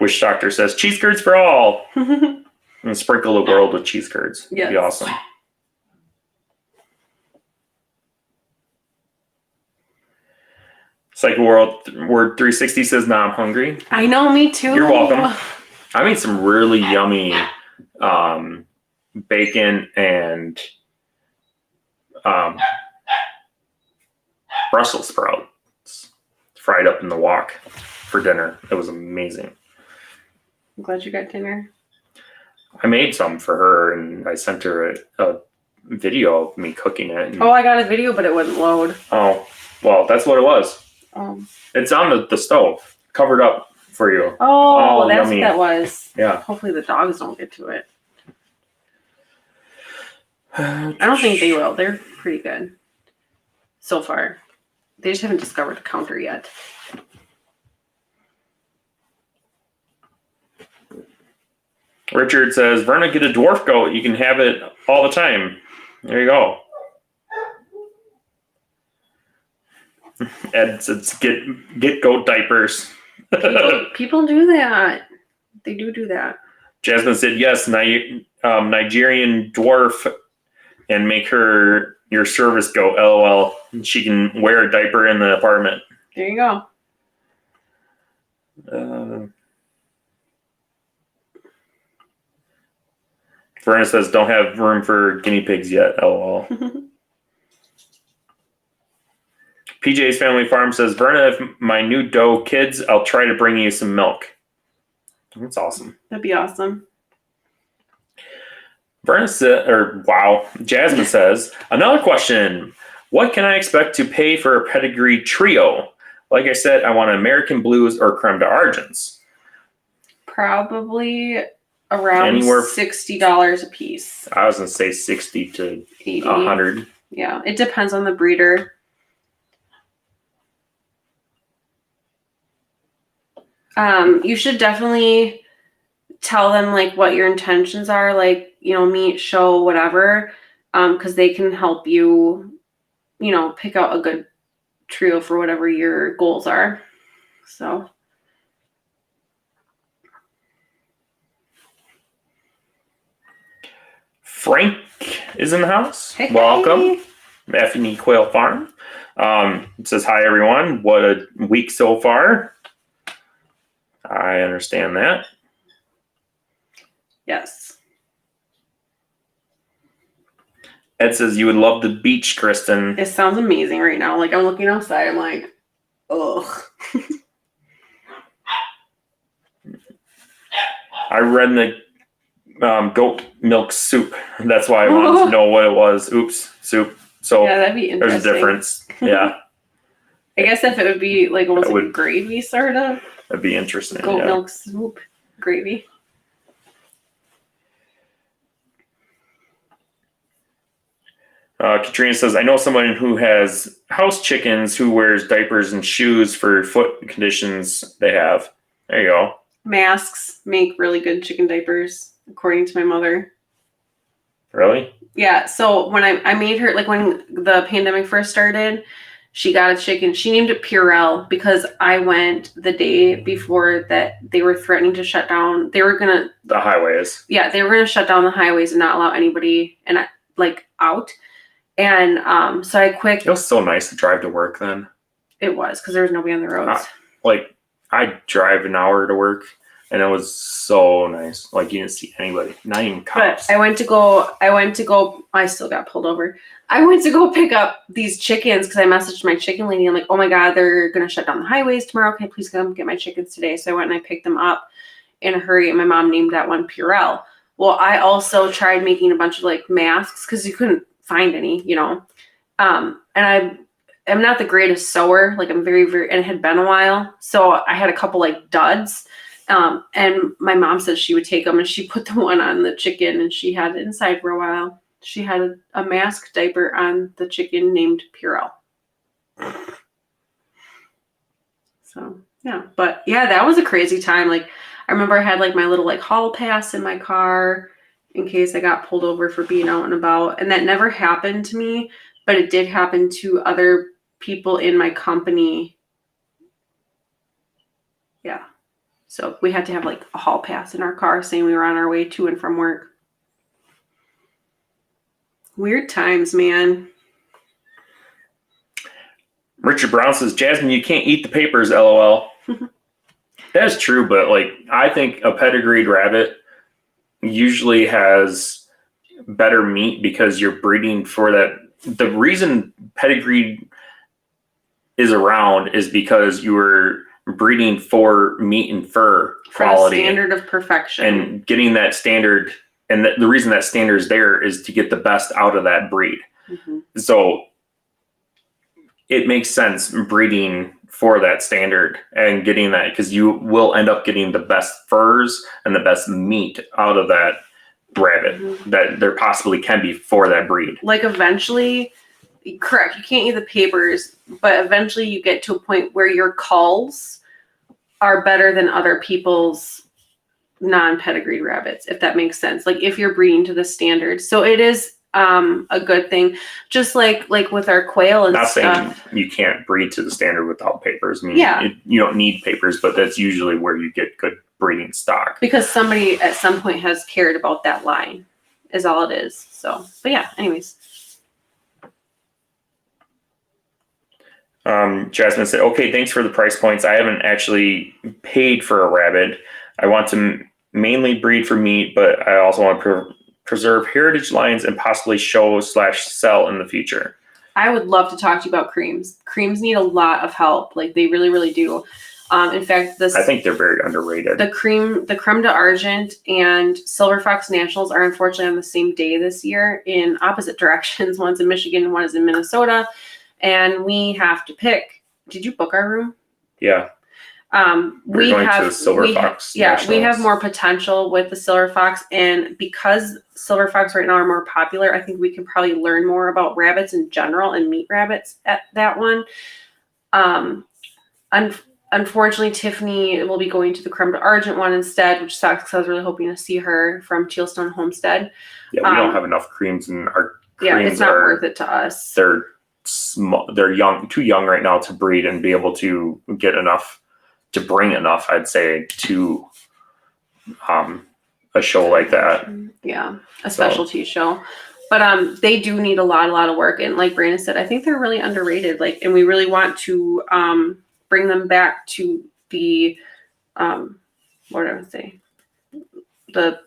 Wish Doctor says, cheese curds for all. And sprinkle the world with cheese curds. Yes. It'd be awesome. Cycle Word 360 says, nah, I'm hungry. I know, me too. You're welcome. I made some really yummy bacon and Brussels sprouts fried up in the wok for dinner. It was amazing. I'm glad you got dinner. I made some for her and I sent her a video of me cooking it. Oh, I got a video, but it wouldn't load. Oh, well, that's what it was. It's on the stove, covered up for you. Oh, that's yummy. what that was. Yeah. Hopefully the dogs don't get to it. I don't think they will. They're pretty good so far. They just haven't discovered the counter yet. Richard says, Verna, get a dwarf goat. You can have it all the time. There you go. Ed says, get goat diapers. People do that. They do that. Jasmine said, yes, Nigerian dwarf and make her your service goat. LOL. She can wear a diaper in the apartment. There you go. Verna says, don't have room for guinea pigs yet. LOL. PJ's Family Farm says, Verna, if my new doe kids, I'll try to bring you some milk. That's awesome. That'd be awesome. Verna Jasmine says, another question. What can I expect to pay for a pedigree trio? Like I said, I want American Blues or Creme d'Argents. Probably around $60 a piece. I was going to say 60 to 80. 100. Yeah, it depends on the breeder. You should definitely tell them like what your intentions are, like, you know, meet, show, whatever, because they can help you, you know, pick out a good trio for whatever your goals are. So Frank is in the house. Hey. Welcome. F&E Quail Farm. It says, hi, everyone. What a week so far. I understand that. Yes. Ed says, you would love the beach, Kristin. It sounds amazing right now. Like, I'm looking outside. I'm like, ugh. I read the goat milk soup. That's why I wanted to know what it was. Oops, soup. So yeah, that'd be interesting. There's a difference. Yeah. I guess if it would be like almost like gravy, sort of. That'd be interesting. Goat milk soup gravy. Katrina says, I know someone who has house chickens who wears diapers and shoes for foot conditions they have. There you go. Masks make really good chicken diapers, according to my mother. Really? Yeah. So when I made her, like when the pandemic first started, she got a chicken. She named it Pear because I went the day before that they were threatening to shut down. They were going to... The highways. Yeah, they were going to shut down the highways and not allow anybody out. And so I It was so nice to drive to work then. It was, because there was nobody on the roads. I drive an hour to work, and it was so nice. Like, you didn't see anybody, not even cops. But I still got pulled over. I went to go pick up these chickens because I messaged my chicken lady. I'm like, oh my God, they're going to shut down the highways tomorrow. Can I please come get my chickens today? So I went and I picked them up in a hurry, and my mom named that one Pear. Well, I also tried making a bunch of like masks because you couldn't find any, you know. And I'm not the greatest sewer. Like, I'm very, very, and it had been a while. So I had a couple like duds. And my mom said she would take them, and she put the one on the chicken, and she had it inside for a while. She had a mask diaper on the chicken named Pear. So yeah, but yeah, that was a crazy time. Like, I remember I had like my little like hall pass in my car in case I got pulled over for being out and about. And that never happened to me, but it did happen to other people in my company. Yeah. So we had to have like a hall pass in our car saying we were on our way to and from work. Weird times, man. Richard Brown says, Jasmine, you can't eat the papers, LOL. That's true, but like, I think a pedigreed rabbit usually has better meat because you're breeding for that. The reason pedigree is around is because you were breeding for meat and fur quality. Standard of perfection. And getting that standard, and the reason that standard is there is to get the best out of that breed. Mm-hmm. So it makes sense breeding for that standard and getting that, because you will end up getting the best furs and the best meat out of that rabbit that there possibly can be for that breed. Like, eventually, correct, you can't eat the papers, but eventually you get to a point where your culls are better than other people's non-pedigreed rabbits, if that makes sense. Like, if you're breeding to the standard. So it is a good thing, just like with our quail and not stuff. Saying you can't breed to the standard without papers. I mean, you don't need papers, but that's usually where you get good breeding stock. Because somebody at some point has cared about that line, is all it is. So, but yeah, anyways. Jasmine said, okay, thanks for the price points. I haven't actually paid for a rabbit. I want to mainly breed for meat, but I also want to preserve heritage lines and possibly show/sell in the future. I would love to talk to you about creams. Creams need a lot of help. Like they really, really do. In fact, I think they're very underrated. The creme de argent and Silver Fox Nationals are unfortunately on the same day this year in opposite directions. One's in Michigan, one is in Minnesota, and we have to pick. Did you book our room? Yeah. We have Silver Fox. Yeah, we have more potential with the Silver Fox, and because Silver Fox right now are more popular, I think we can probably learn more about rabbits in general and meet rabbits at that one. Unfortunately, Tiffany will be going to the Creme d'Argent one instead, which sucks because I was really hoping to see her from Tealstone Homestead. Yeah, we don't have enough creams in our creams. Yeah, it's not worth it to us. They're small. They're young, too young right now to breed and be able to get enough, to bring enough, I'd say, to a show like that. Yeah, a specialty show. But they do need a lot of work. And like Brandon said, I think they're really underrated. Like, and we really want to bring them back to the what I would say, the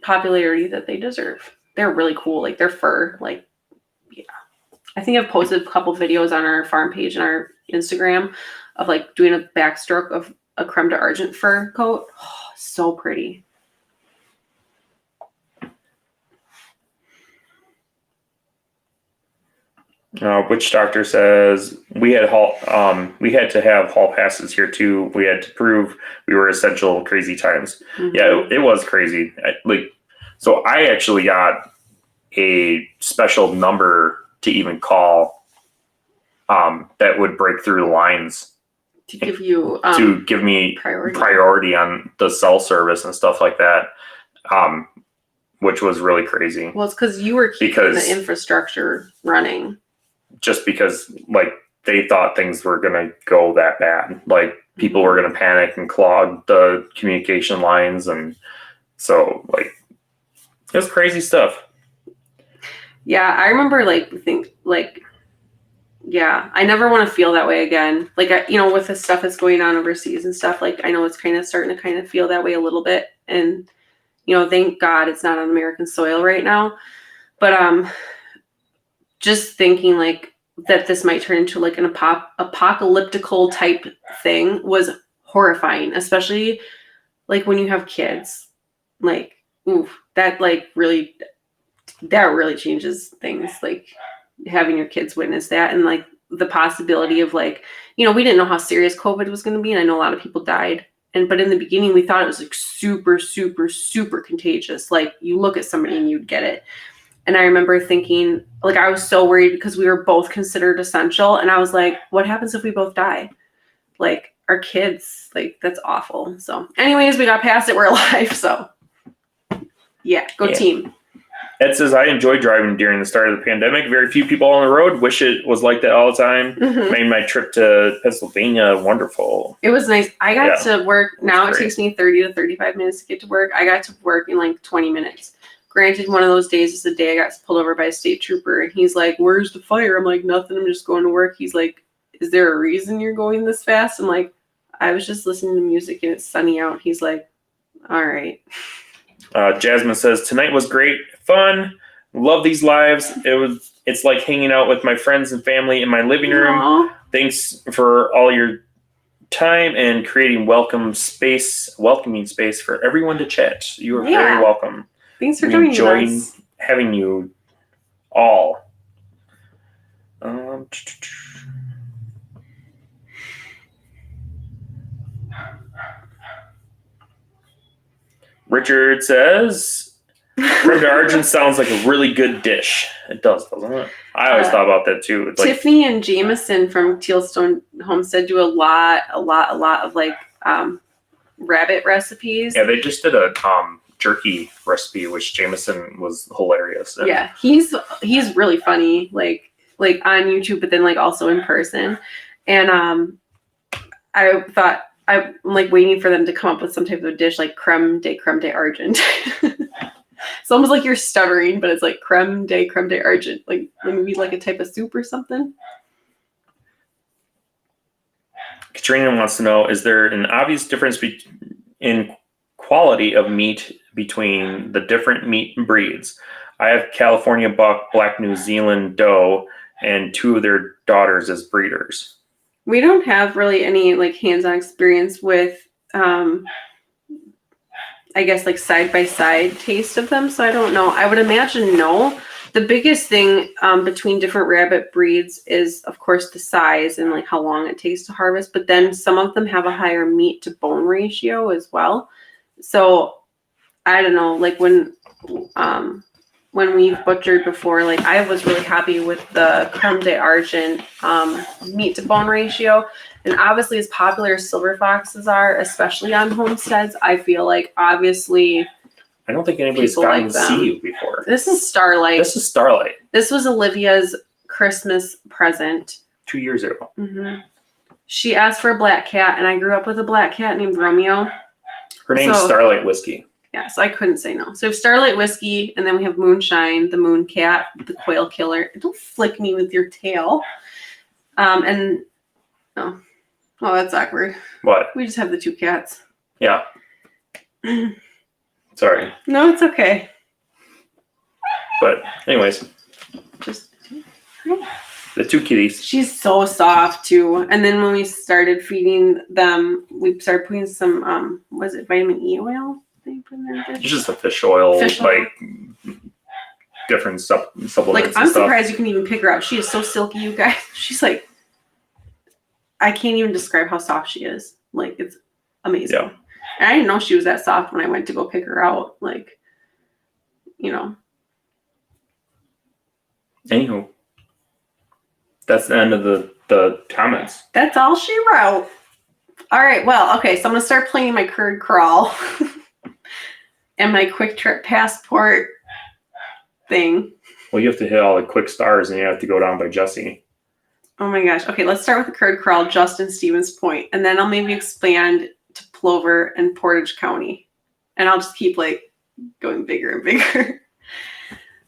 popularity that they deserve. They're really cool. Like their fur, like, yeah. I think I've posted a couple videos on our farm page and our Instagram of like doing a backstroke of a Creme d'Argent fur coat. Oh, so pretty. Witch Doctor says we had to have hall passes here too. We had to prove we were essential. Crazy times. Mm-hmm. Yeah, it was crazy. So I actually got a special number to even call that would break through the lines to give you to give me priority on the cell service and stuff like that. Which was really crazy. Well, it's because you were keeping the infrastructure running. Just because, like, they thought things were going to go that bad. Like, people were going to panic and clog the communication lines. And so, like, it was crazy stuff. Yeah, I remember, yeah, I never want to feel that way again. Like, with the stuff that's going on overseas and stuff, like, I know it's kind of starting to kind of feel that way a little bit. And, thank God it's not on American soil right now. But, just thinking like that this might turn into like an apocalyptical type thing was horrifying, especially like when you have kids. Like, oof, that really changes things, like having your kids witness that, and like the possibility of like, we didn't know how serious COVID was going to be, and I know a lot of people died. But in the beginning we thought it was like super, super, super contagious. Like you look at somebody and you'd get it. And I remember thinking, like, I was so worried because we were both considered essential. And I was like, what happens if we both die? Like, our kids, like, that's awful. So, anyways, we got past it. We're alive. So, yeah, go team. Ed says, I enjoyed driving during the start of the pandemic. Very few people on the road. Wish it was like that all the time. Mm-hmm. Made my trip to Pennsylvania wonderful. It was nice. I got to work. Now it takes me 30 to 35 minutes to get to work. I got to work in like 20 minutes. Granted, one of those days is the day I got pulled over by a state trooper, and he's like, where's the fire? I'm like, nothing, I'm just going to work. He's like, is there a reason you're going this fast? I'm like, I was just listening to music and it's sunny out. He's like, all right. Jasmine says, tonight was great, fun, love these lives. It's like hanging out with my friends and family in my living room. Aww. Thanks for all your time and creating welcoming space for everyone to chat. You are very welcome. Thanks for joining us. Enjoying having you all. Richard says, Creme d'Argent sounds like a really good dish. It does, doesn't it? I always thought about that too. It's Tiffany and Jameson from Tealstone Homestead do a lot of like rabbit recipes. Yeah, they just did a jerky recipe, which Jameson was hilarious. Yeah, he's really funny, like on YouTube, but then like also in person. And I thought I'm like waiting for them to come up with some type of dish like creme de argent. It's almost like you're stuttering, but it's like creme de argent, like maybe like a type of soup or something. Katrina wants to know: is there an obvious difference in quality of meat between the different meat breeds? I have California buck, black New Zealand doe, and 2 of their daughters as breeders. We don't have really any like hands-on experience with, I guess, like side-by-side taste of them, so I don't know. I would imagine no. The biggest thing between different rabbit breeds is, of course, the size and like how long it takes to harvest. But then some of them have a higher meat to bone ratio as well. So I don't know. Like when we've butchered before, like I was really happy with the Creme d'Argent meat to bone ratio. And obviously, as popular as silver foxes are, especially on homesteads, I feel like obviously. I don't think anybody's gotten to see you before. This is Starlight. This is Starlight. This was Olivia's Christmas present. 2 years ago. Mm-hmm. She asked for a black cat, and I grew up with a black cat named Romeo. Her name's Starlight Whiskey. Yeah, so I couldn't say no. So we have Starlight Whiskey, and then we have Moonshine, the moon cat, the quail killer. Don't flick me with your tail. And oh, that's awkward. What? We just have the 2 cats. Yeah. Sorry. No, it's okay. But anyways, Just the 2 kitties. she's so soft too. And then when we started feeding them, we started putting some was it vitamin E oil? They put in their dish? It's just a fish oil, Fish oil. like different supplements. Like and I'm stuff. surprised you can even pick her up. She is so silky, you guys. She's like, I can't even describe how soft she is. Like it's amazing. Yeah. And I didn't know she was that soft when I went to go pick her out. Like, you know. Anywho, that's the end of the comments. That's all she wrote. All right. Well, okay. So I'm gonna start playing my curd crawl and my quick trip passport thing. Well, you have to hit all the quick stars, and you have to go down by Jesse. Oh my gosh. Okay, let's start with the curd crawl, Justin Stevens Point, and then I'll maybe expand to Plover and Portage County, and I'll just keep like going bigger and bigger.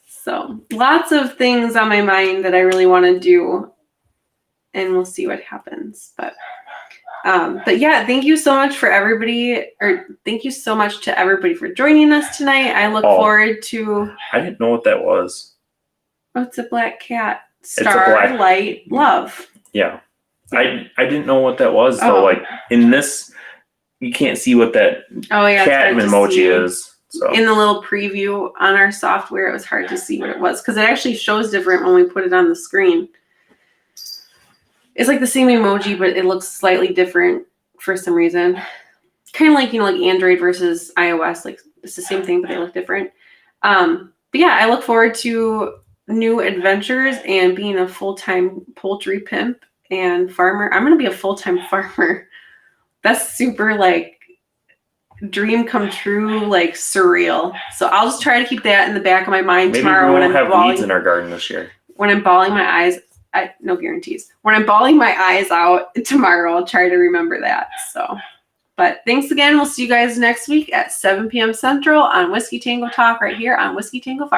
So lots of things on my mind that I really want to do, and we'll see what happens. But yeah, thank you so much for everybody, or thank you so much to everybody for joining us tonight. I look forward to. I didn't know what that was. Oh, it's a black cat. It's a black- Starlight Love. Yeah, I didn't know what that was though. Oh. Like in this, you can't see what that Oh yeah, it's cat hard to emoji see. is. So In the little preview on our software, it was hard to see what it was because it actually shows different when we put it on the screen. It's like the same emoji, but it looks slightly different for some reason. Kind of like, like Android versus iOS. Like it's the same thing, but they look different. But yeah, I look forward to new adventures and being a full-time poultry pimp and farmer. I'm going to be a full-time farmer. That's super like dream come true, like surreal. So I'll just try to keep that in the back of my mind maybe tomorrow we when won't I'm have weeds in our garden this year. when I'm bawling my eyes. No guarantees. When I'm bawling my eyes out tomorrow, I'll try to remember that. So, but thanks again. We'll see you guys next week at 7 p.m. Central on Whiskey Tango Talk right here on Whiskey Tango Farm.